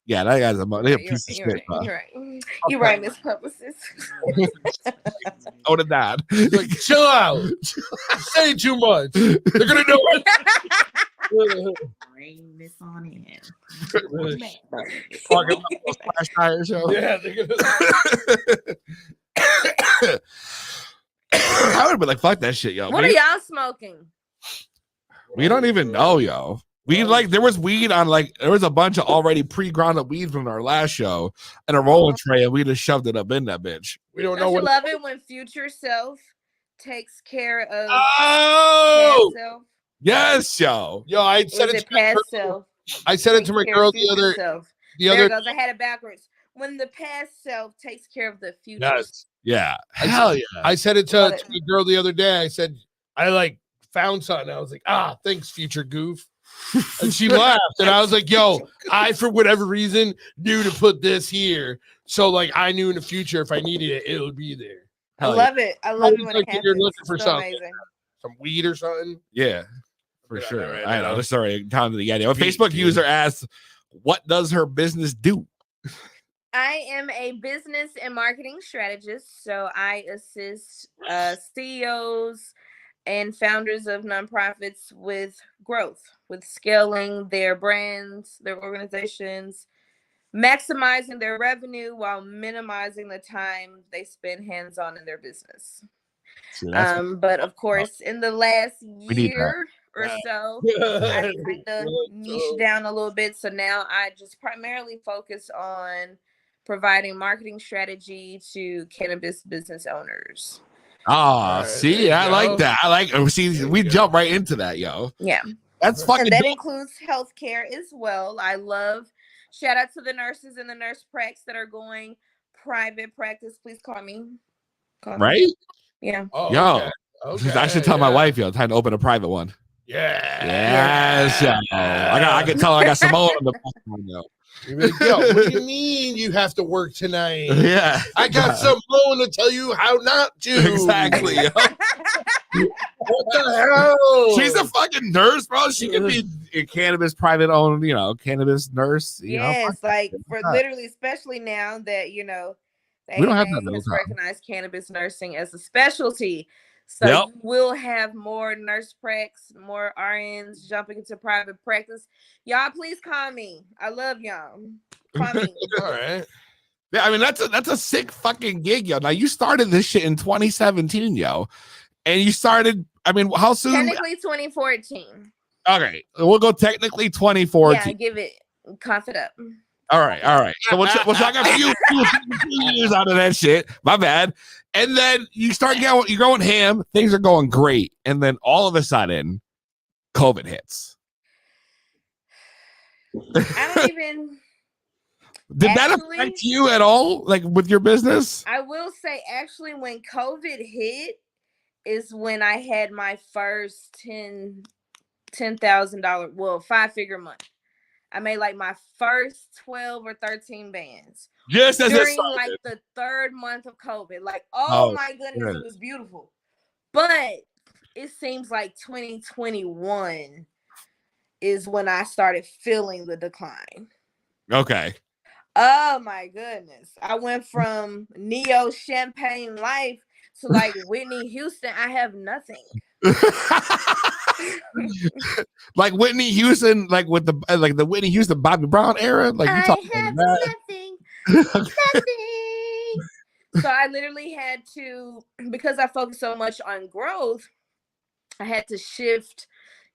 Yeah, that guy's a piece of shit. You're right. You're right, Miss Publicist. Oh, the dad. Like, chill out. Say too much. They're gonna know it. Bring this on in. Talking about those Flash Tire show. Yeah, they're gonna. I would have been like, fuck that shit, yo. What are y'all smoking? We don't even know, yo. We there was weed on there was a bunch of already pre-ground up weed from our last show and a rolling tray, and we just shoved it up in that bitch. We don't Don't know you what. love it when future self takes care of Oh, past self? yes, yo. Yo, I said it to my past girl. self. I said it to my girl the other. Self. The There other. it goes. I had it backwards. When the past self takes care of the future. Yes. Yeah. Hell yeah. I said it to my girl the other day. I said I found something. I was like, thanks, future goof. And she laughed, and I was like, "Yo, I for whatever reason knew to put this here, so I knew in the future if I needed it, it would be there." I love it. I love it when it happens. You're looking for so something, amazing. some weed or something. Yeah, for sure. Right I know. now. Sorry, time to the idea. A Facebook user asks, "What does her business do?" I am a business and marketing strategist, so I assist CEOs and founders of nonprofits with growth, with scaling their brands, their organizations, maximizing their revenue while minimizing the time they spend hands-on in their business. But of course, in the last year or so, I kind of niche down a little bit. So now I just primarily focus on providing marketing strategy to cannabis business owners. Oh, see, I like that. We jump right into that, yo. Yeah. That's fucking And that dope. includes healthcare as well. Shout out to the nurses and the nurse pracs that are going private practice. Please call me. Right? Yeah. Oh, yo. Okay. I should tell my wife, yo, time to open a private one. Yeah. Yes. Yo. I can tell her I got Simone on the phone, yo. Yo, what do you mean you have to work tonight? Yeah. I got Simone to tell you how not to. Exactly, yo. What the hell? She's a fucking nurse, bro. She could be a cannabis private owned, cannabis nurse. Yes, for literally, especially now that the we don't have AMA that has recognized cannabis nursing as a specialty. So we'll have more nurse pracs, more RNs jumping into private practice. Y'all, please call me. I love y'all. Call me. All right. Yeah, I mean that's a sick fucking gig, yo. Now you started this shit in 2017, yo, and you started. I mean, how soon? Technically 2014. Okay, we'll go technically 2014. Yeah, give it. Cough it up. All right. So we'll talk a few years out of that shit. My bad. And then you're going ham. Things are going great, and then all of a sudden, COVID hits. I don't even. Did that affect you at all, with your business? I will say, actually, when COVID hit, is when I had my first $10,000, 5-figure month. I made my first 12 or 13 bands. Just as during the third month of COVID. Oh my goodness, it was beautiful. But it seems like 2021 is when I started feeling the decline. Okay. Oh my goodness. I went from Neo Champagne Life to Whitney Houston. I have nothing. Like Whitney Houston, with the Whitney Houston Bobby Brown era. I have nothing. Nothing. So I literally had to, because I focused so much on growth, I had to shift,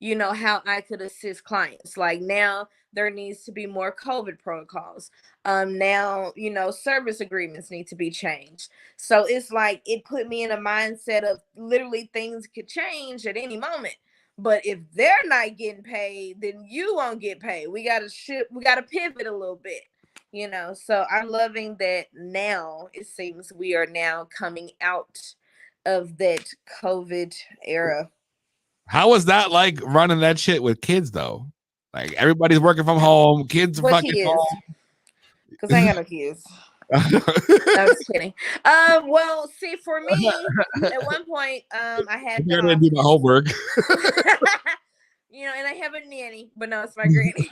how I could assist clients. Now there needs to be more COVID protocols. Now, service agreements need to be changed. So it's it put me in a mindset of literally things could change at any moment. But if they're not getting paid, then you won't get paid. We got to pivot a little bit, So I'm loving that now. It seems we are now coming out of that COVID era. How was that like running that shit with kids though? Like everybody's working from home, kids are What fucking kids? home. Because I ain't got no kids. I'm just kidding. Well, see, for me, at one point, I had I gotta do my homework. you know, and I have a nanny, but no, it's my granny.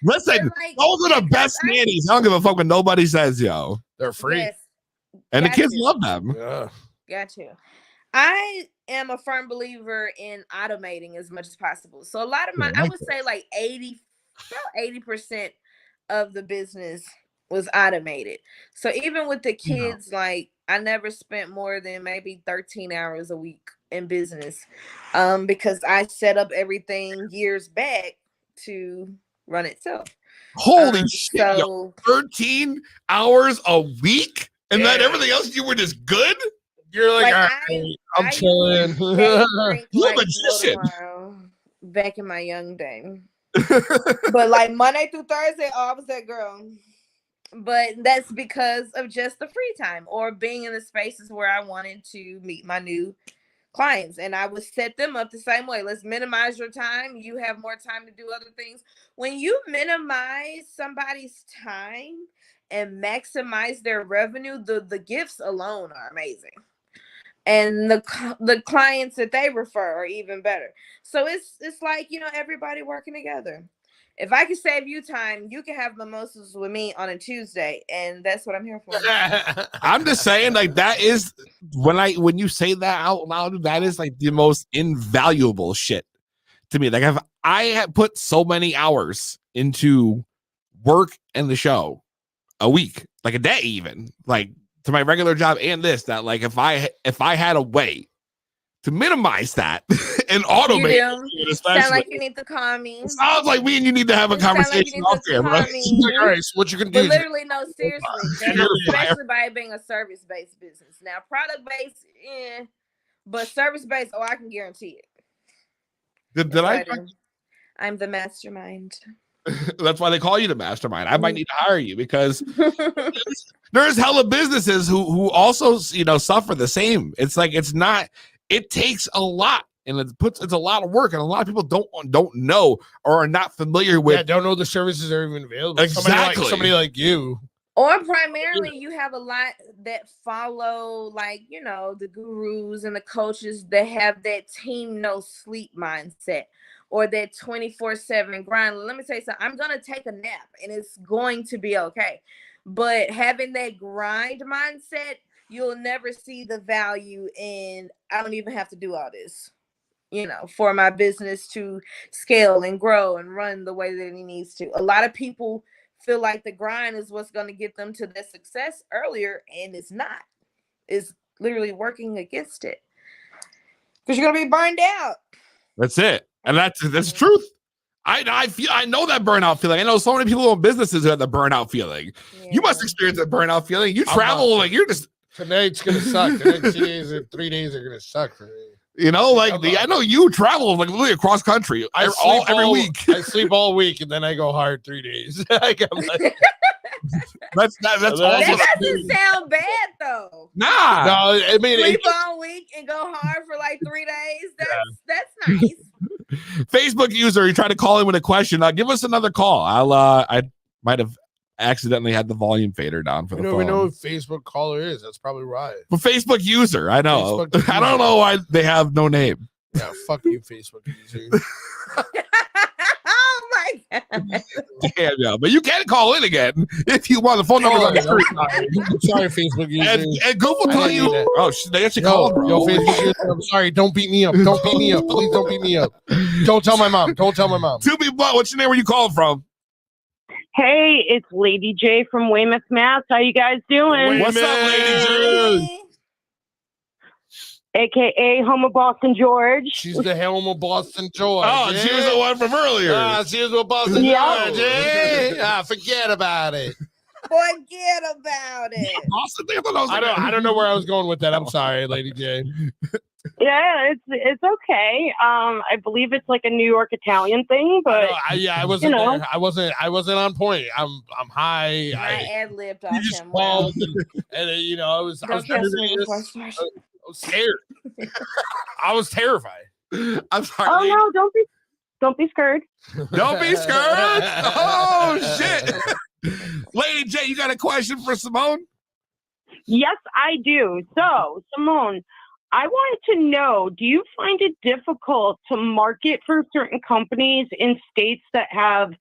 Listen, like, those are the best nannies. I don't give a fuck what nobody says, yo. They're free. Yes, And the got kids you. love them. Yeah. Got you. I am a firm believer in automating as much as possible. So a lot of my, I would say like 80% of the business was automated. So even with the kids, like I never spent more than maybe 13 hours a week in business, because I set up everything years back to run itself. Holy shit, so yo, 13 hours a week? And then everything else you were just good? You're like, all right, I'm chilling. You're a magician. Back in my young day. But like Monday through Thursday, I was that girl. But that's because of just the free time or being in the spaces where I wanted to meet my new clients. And I would set them up the same way. Let's minimize your time. You have more time to do other things. When you minimize somebody's time and maximize their revenue, the gifts alone are amazing. And the clients that they refer are even better. So it's like, you know, everybody working together. If I can save you time, you can have mimosas with me on a Tuesday, and that's what I'm here for. I'm just saying, like, that is when you say that out loud, that is like the most invaluable shit to me. Like, if I had put so many hours into work and the show a week, like a day, even like to my regular job and this, that like if I had a way to minimize that and automate it, sound like you need to call me. It sounds like me and you need to have a conversation off camera. All right, so what you can do? But literally, no, seriously, especially by being a service-based business. Now, product-based, but service-based, I can guarantee it. Did I? I'm the mastermind. That's why they call you the mastermind. I might need to hire you because there's hella businesses who also, you know, suffer the same. It's like it takes a lot, and it's a lot of work, and a lot of people don't know or are not familiar with. Yeah, don't know the services are even available. Exactly. Somebody like you. Or primarily, you have a lot that follow, like, you know, the gurus and the coaches that have that team no sleep mindset or that 24/7 grind. Let me tell you something. I'm going to take a nap and it's going to be okay. But having that grind mindset, you'll never see the value in, I don't even have to do all this, you know, for my business to scale and grow and run the way that it needs to. A lot of people feel like the grind is what's going to get them to their success earlier, and it's not. It's literally working against it because you're going to be burned out. That's it. And that's truth. I know that burnout feeling. I know so many people in businesses who have the burnout feeling. Yeah. You must experience that burnout feeling. You travel like you're just. Tonight's gonna suck. The next 2 days or 3 days are gonna suck for me. You know, like I know you travel like literally across country every week. I sleep all week and then I go hard 3 days. That's that doesn't sound bad though. Nah, no, I mean sleep all week and go hard for like 3 days. That's nice. Facebook user, you try to call in with a question. Give us another call. I might have accidentally had the volume fader down for the phone. We know what Facebook caller is. That's probably right. But Facebook user, I know. User. I don't know why they have no name. Yeah, fuck you, Facebook user. Oh my god. Damn, yeah. But you can call in again if you want. The phone number's on the screen. Sorry, Facebook user. And Google will tell you. Oh, they actually called, bro. Yo, Facebook user, I'm sorry. Don't beat me up. Don't beat me up. Please don't beat me up. Don't tell my mom. Don't tell my mom. 2B Blunt, what's your name? Where you calling from? Hey, it's Lady J from Weymouth, Mass. How you guys doing? What's up, Lady J? AKA Homo Boston George. She's the Homo Boston George. Oh, she was the one from earlier. She was with Boston George. Yeah, forget about it. Forget about it. Boston, I don't know where I was going with that. I'm sorry, Lady J. Yeah, it's okay. I believe it's like a New York Italian thing, but I wasn't there. I wasn't on point. I'm high. I ad-libbed You off just him. called and I was Don't cancel me before I start. I was scared. I was terrified. I'm sorry. Oh no, don't be scared. Don't be scared. Oh shit. Lady J, you got a question for Simone? Yes, I do. So, Simone, I wanted to know, do you find it difficult to market for certain companies in states that have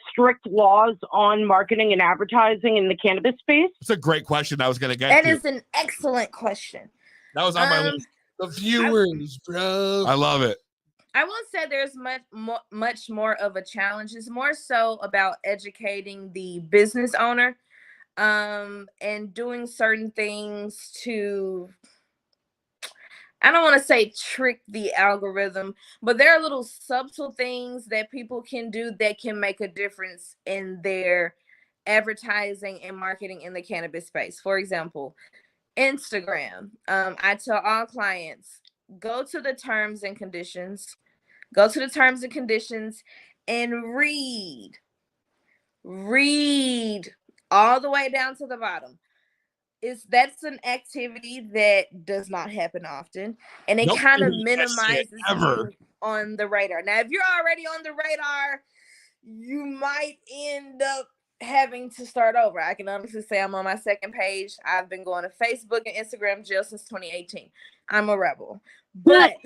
strict laws on marketing and advertising in the cannabis space? It's a great question I was going to get That to. is an excellent question. That was on my list. The viewers, bro. I love it. I won't say there's much more of a challenge. It's more so about educating the business owner and doing certain things to, I don't want to say trick the algorithm, but there are little subtle things that people can do that can make a difference in their advertising and marketing in the cannabis space. For example, Instagram. I tell all clients, go to the terms and conditions. Go to the terms and conditions and read all the way down to the bottom. That's an activity that does not happen often, and it kind of minimizes you on the radar. Now, if you're already on the radar, you might end up having to start over. I can honestly say I'm on my second page. I've been going to Facebook and Instagram jail since 2018. I'm a rebel. But,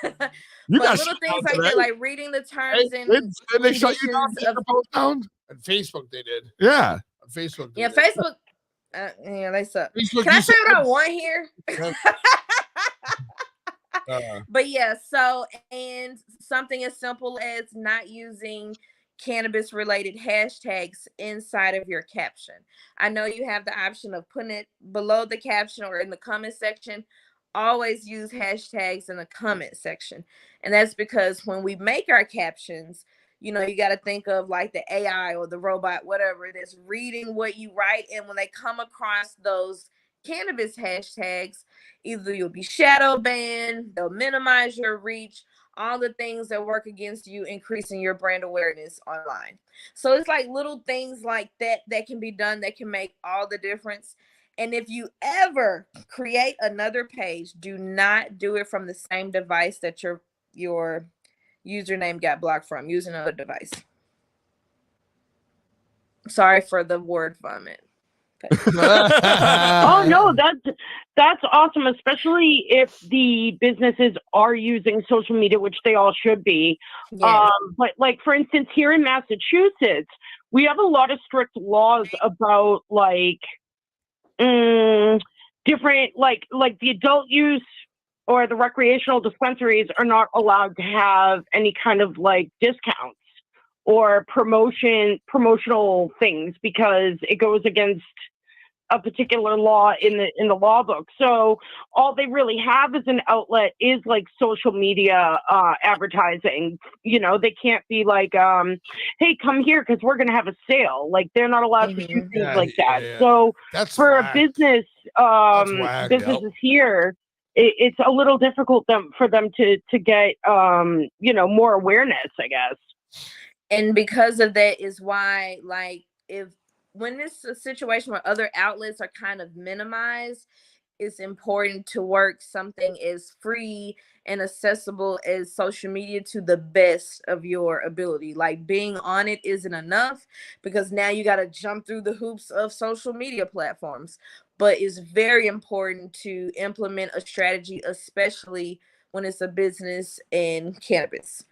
but little things like that, like reading the terms and they shut you down of post down? On Facebook, they did. Yeah. On Facebook. Yeah, Facebook. Yeah, they suck. Can I say what I want here? But yeah, so, and something as simple as not using cannabis related hashtags inside of your caption. I know you have the option of putting it below the caption or in the comment section. Always use hashtags in the comment section. And that's because when we make our captions, you got to think of like the AI or the robot, whatever it is, reading what you write. And when they come across those cannabis hashtags, either you'll be shadow banned, they'll minimize your reach, all the things that work against you, increasing your brand awareness online. So it's like little things like that that can be done that can make all the difference. And if you ever create another page, do not do it from the same device that your username got blocked from. Use another device. Sorry for the word vomit. Oh no, that's awesome, especially if the businesses are using social media, which they all should be. Yeah. But like for instance, here in Massachusetts, we have a lot of strict laws about like different like the adult use or the recreational dispensaries are not allowed to have any kind of like discounts or promotional things because it goes against a particular law in the law book. So all they really have as an outlet is like social media advertising. They can't be like, hey, come here because we're going to have a sale. Like they're not allowed to do things like that. Yeah. So that's for whack. a business, businesses here, it's a little difficult for them to get, more awareness, I guess. And because of that is why, like, when it's a situation where other outlets are kind of minimized, it's important to work something as free and accessible as social media to the best of your ability. Like being on it isn't enough because now you got to jump through the hoops of social media platforms. But it's very important to implement a strategy, especially when it's a business in cannabis.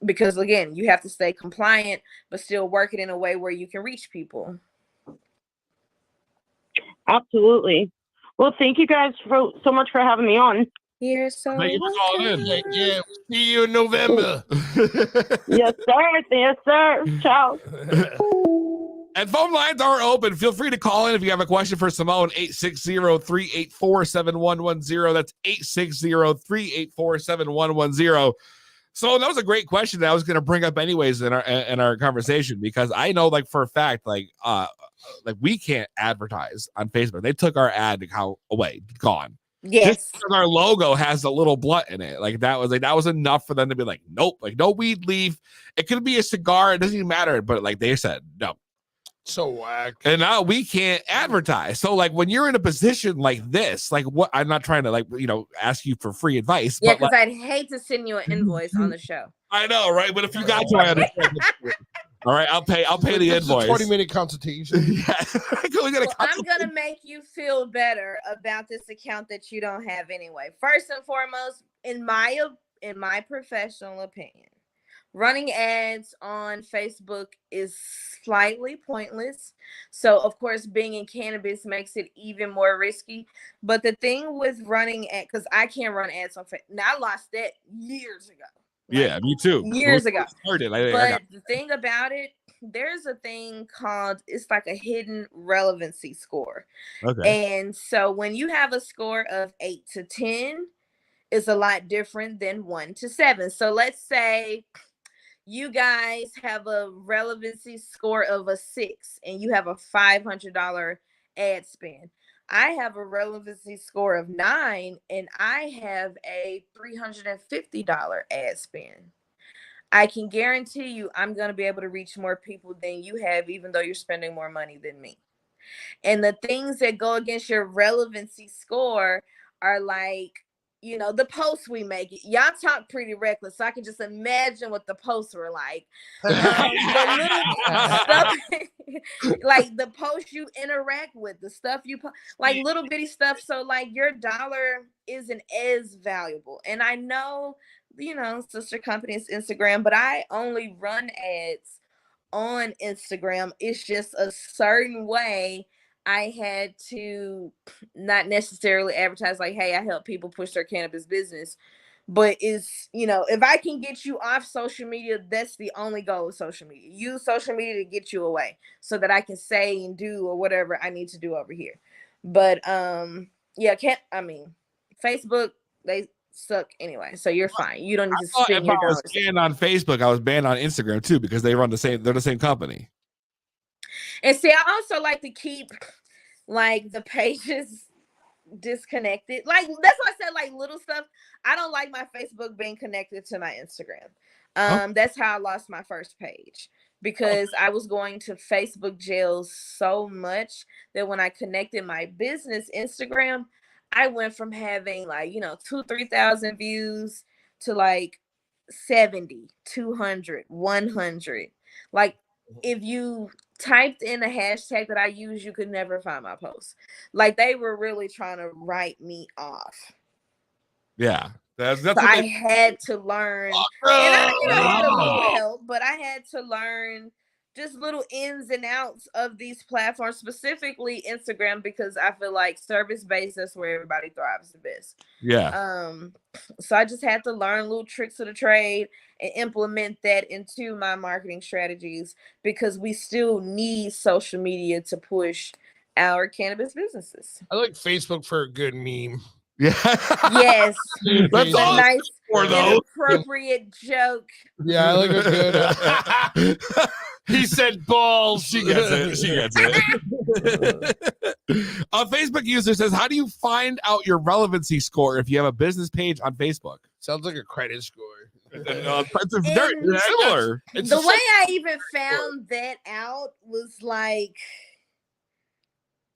Because again, you have to stay compliant, but still work it in a way where you can reach people. Absolutely. Well, thank you guys so much for having me on. You're so Thank you for calling in. Yeah, we'll see you in November. Yes, sir. Yes, sir. Ciao. And phone lines are open. Feel free to call in if you have a question for Simone. 860-384-7110. That's 860-384-7110. So that was a great question that I was going to bring up anyways in our conversation, because I know, like, for a fact, like we can't advertise on Facebook. They took our ad account away, gone. Yes. Just because our logo has a little blunt in it. Like that was enough for them to be like, nope, like no weed leaf. It could be a cigar, it doesn't even matter. But like they said, no. So whack. And now we can't advertise. So like when you're in a position like this, like what I'm not trying to like, ask you for free advice. Yeah, but because like, I'd hate to send you an invoice on the show. I know, right? But if you got to, I understand. All right, I'll pay the invoice. 20-minute consultation. Yeah. I'm gonna make you feel better about this account that you don't have anyway. First and foremost, in my professional opinion, running ads on Facebook is slightly pointless. So, of course, being in cannabis makes it even more risky. But the thing with running ads, because I can't run ads on Facebook. Now, I lost that years ago. Yeah, me too. Years ago. Started, but the thing about it, there's a thing called, it's like a hidden relevancy score. Okay. And so when you have a score of 8 to 10, it's a lot different than 1 to 7. So let's say you guys have a relevancy score of a 6 and you have a $500 ad spend. I have a relevancy score of 9 and I have a $350 ad spend. I can guarantee you I'm going to be able to reach more people than you have, even though you're spending more money than me. And the things that go against your relevancy score are like, the posts we make. Y'all talk pretty reckless, so I can just imagine what the posts were like. The little stuff, like the posts you interact with, the stuff you like little bitty stuff. So like your dollar isn't as valuable. And I know, sister company's Instagram, but I only run ads on Instagram. It's just a certain way. I had to not necessarily advertise like, hey, I help people push their cannabis business. But it's, if I can get you off social media, that's the only goal of social media. Use social media to get you away so that I can say and do or whatever I need to do over here. But Facebook, they suck anyway. So you're fine. You don't need to spend your dollars. If I was banned on Facebook, I was banned on Instagram too, because they're the same company. And see, I also like to keep like the pages disconnected. Like that's why I said like little stuff. I don't like my Facebook being connected to my Instagram. That's how I lost my first page, because I was going to Facebook jail so much that when I connected my business Instagram, I went from having like 2,000-3,000 views to like 70, 200, 100. Like if you typed in a hashtag that I use, you could never find my post. Like they were really trying to write me off. Yeah, that's so I had to learn, and I had a little help, but I had to learn just little ins and outs of these platforms, specifically Instagram, because I feel like service-based, that's where everybody thrives the best. Yeah. So I just had to learn little tricks of the trade and implement that into my marketing strategies, because we still need social media to push our cannabis businesses. I like Facebook for a good meme. Yeah. Yes. That's a nice, inappropriate joke. Yeah, I like a good. He said balls. She gets it. A Facebook user says, how do you find out your relevancy score if you have a business page on Facebook? Sounds like a credit score. It's very similar. The way I even found that out was like,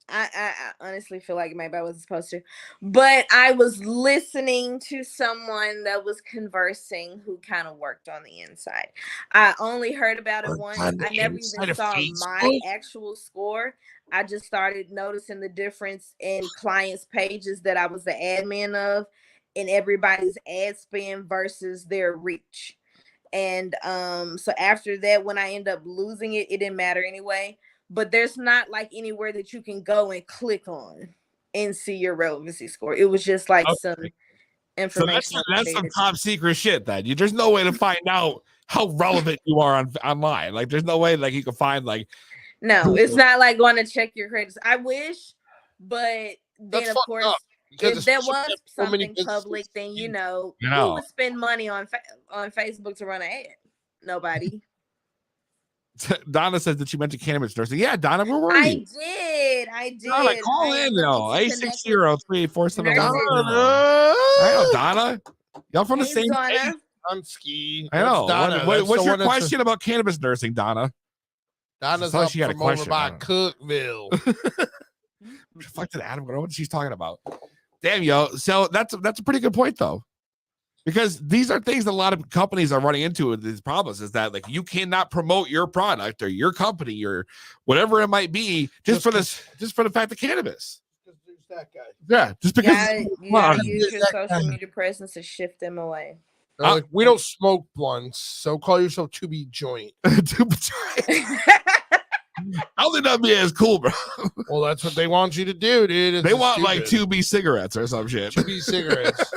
I honestly feel like maybe I wasn't supposed to, but I was listening to someone that was conversing who kind of worked on the inside. I only heard about it once. I never even saw my actual score. I just started noticing the difference in clients' pages that I was the admin of, and everybody's ad spend versus their reach. And so after that, when I end up losing it, it didn't matter anyway. But there's not like anywhere that you can go and click on and see your relevancy score. It was just like some information. So that's some top secret shit then. There's no way to find out how relevant you are online. Like there's no way like you can find like. No, it's not like going to check your credits. I wish, but then of course, if there was something public, then who would spend money on Facebook to run an ad? Nobody. Donna says that she mentioned cannabis nursing. Yeah, Donna, where were I you? did. Donna, call I am in, looking though. to connect 860-384-7110. nurses. I know, Donna. Y'all from the Hey, same Donna. state? I'm Ski. I know. Donna. What's your question about cannabis nursing, Donna? Donna's So up she had a from over question, by Donna. Cookville. Fuck to Adam. I don't know what she's talking about. Damn, yo. So that's a pretty good point, though. Because these are things that a lot of companies are running into with these problems is that like you cannot promote your product or your company or whatever it might be just for the fact of cannabis. There's that guy. Yeah, just because You gotta use your social media presence to shift them away. Like, we don't smoke blunts, so call yourself 2B Joint. How they not be as cool, bro? Well, that's what they want you to do, dude. It's they want stupid. like 2B cigarettes or some shit. 2B cigarets.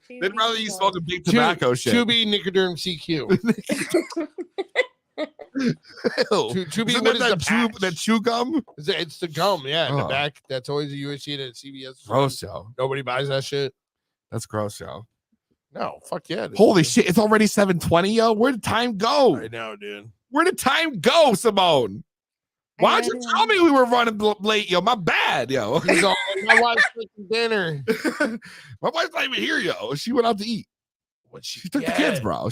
They'd rather you smoke a big tobacco shit. 2B Nicoderm CQ. 2B, what is that chew gum? It's the gum, yeah. In the Oh. back, that's always a USC at CVS. Gross, yo. Nobody buys that shit. That's gross, yo. No, fuck yeah. Holy shit, it's already 7:20, yo. Where did time go? I know, dude. Where did time go, Simone? Why'd you tell me we were running late, yo? My bad, yo. My wife's making dinner. My wife's not even here, yo. She went out to eat. She took the kids, bro.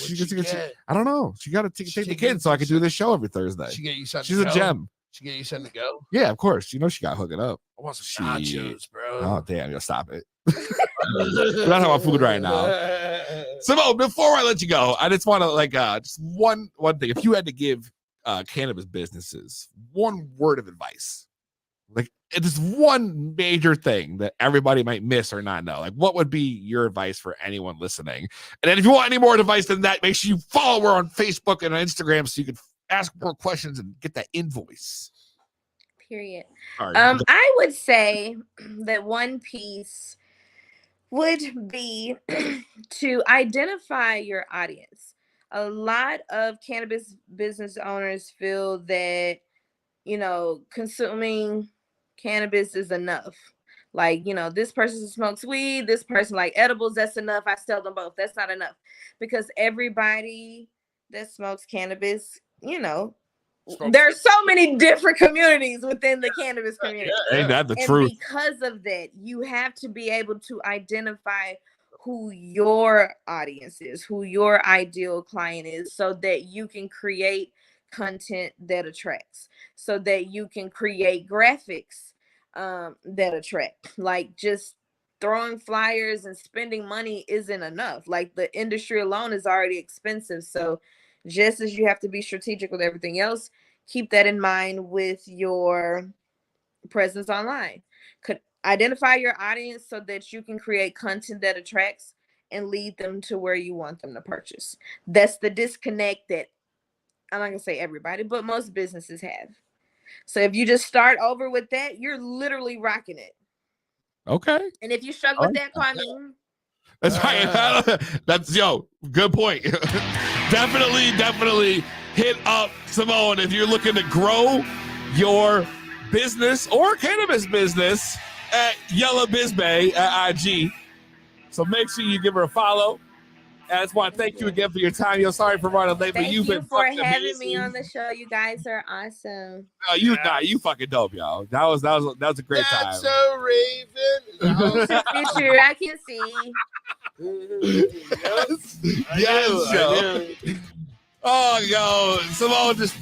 I don't know. She got to take the kids so I could do this show every Thursday. She get you something. She's a gem. She get you something to go. Yeah, of course. You know she got hooking up. I want some nachos, bro. Oh damn, yo, stop it. We're not talking about food right now. Simone, before I let you go, I just want to just one thing. If you had to give cannabis businesses one word of advice, like it's one major thing that everybody might miss or not know, like what would be your advice for anyone listening? And then if you want any more advice than that, make sure you follow her on Facebook and on Instagram so you can ask more questions and get that invoice. Period. Sorry. I would say that one piece would be to identify your audience. A lot of cannabis business owners feel that, consuming cannabis is enough. Like, this person smokes weed, this person like edibles, that's enough. I sell them both. That's not enough. Because everybody that smokes cannabis, there are so many different communities within the cannabis community. Ain't that the and truth? Because of that, you have to be able to identify who your audience is, who your ideal client is, so that you can create content that attracts, so that you can create graphics that attract. Like, just throwing flyers and spending money isn't enough. Like, the industry alone is already expensive. So just as you have to be strategic with everything else, keep that in mind with your presence online. Could identify your audience so that you can create content that attracts and lead them to where you want them to purchase. That's the disconnect that I'm not gonna say everybody, but most businesses have. So if you just start over with that, you're literally rocking it. Okay. And if you struggle with that, call me. That's right. That's good point. Definitely hit up Simone if you're looking to grow your business or cannabis business at Yella Bizbay at IG. So make sure you give her a follow. And I just want to thank you again for your time. Sorry for running late, but you've been for having me on the show. You guys are awesome. No, you fucking dope, y'all. That was a great time. That's so Raven. Future, I can see. Yes. Oh, yo, Simone, just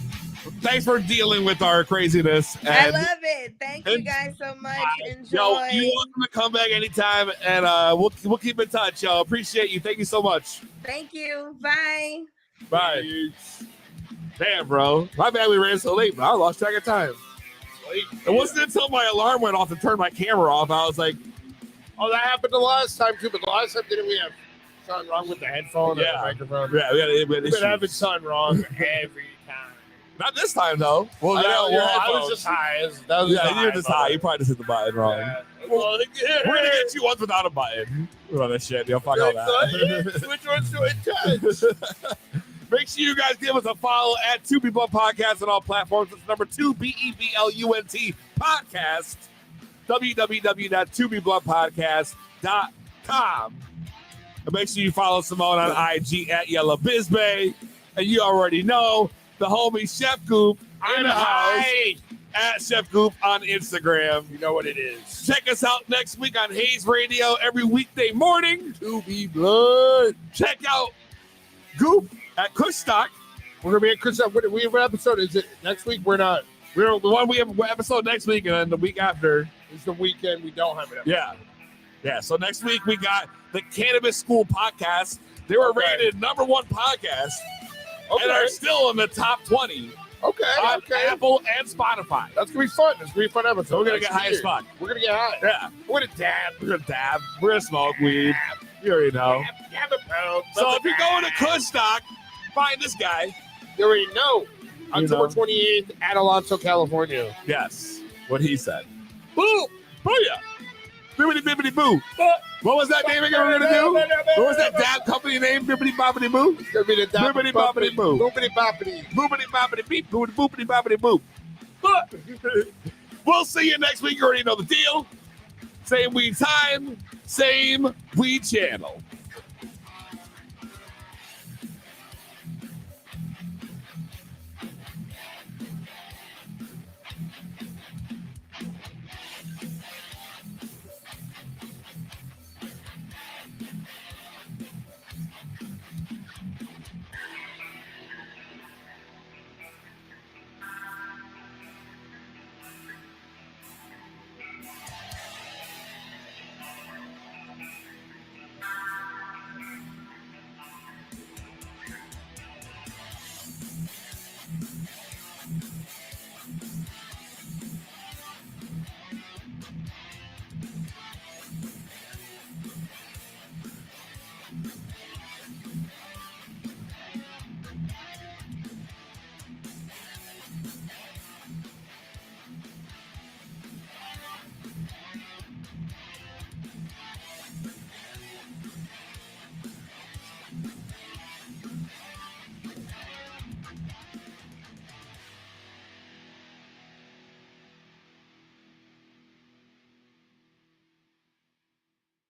thanks for dealing with our craziness. I love it. Thank you guys so much. Enjoy. Yo, you're welcome to come back anytime, and we'll keep in touch, y'all. Appreciate you. Thank you so much. Thank you. Bye. Bye. Damn, bro. My bad we ran so late, but I lost track of time. It wasn't until my alarm went off to turn my camera off. I was like, oh, that happened the last time, too. But the last time, didn't we have something wrong with the headphone or the microphone? Yeah, we had We've been having something wrong every time. Not this time, though. Well, I was just high. You were just high. You probably just hit the button wrong. Yeah. Well, we're going to get you one without a button. All that shit. Fuck all that. Which one's so intense? Make sure you guys give us a follow at 2B Blunt Podcast on all platforms. It's number 2 BEVLUNT Podcast. www.2bbluntpodcast.com. And make sure you follow Simone on IG at Yella Bizbay. And you already know the homie Chef Goop in the house at Chef Goop on Instagram. You know what it is. Check us out next week on Hayes Radio every weekday morning. To be blood. Check out Goop at Kushstock. We're gonna be at Kushstock. We have an episode. Is it next week? We're not. We have an episode next week, and then the week after is the weekend. We don't have an episode. Yeah. So next week we got the Cannabis School podcast. They were rated #1 podcast, and are still in the top 20. On Apple and Spotify. That's gonna be fun. It's gonna be a fun episode. So we're gonna get high as fuck. We're gonna get high. Yeah. We're gonna dab. We're gonna smoke weed. You already know. Dab. So if you're going to Kushstock, find this guy. You already know. October 28th at Alonso, California. Yes. What he said. Boo! Booyah! Bibbidi bibbidi boo. What was that name again we're gonna do? What was that dab company name? Bibbidi bobbidi boo? It's gonna be the dab. Bibbidi bobbidi boo. Boopity boppity. Boopity boppity beep. Boopity boppity boop. We'll see you next week. You already know the deal. Same weed time, same weed channel.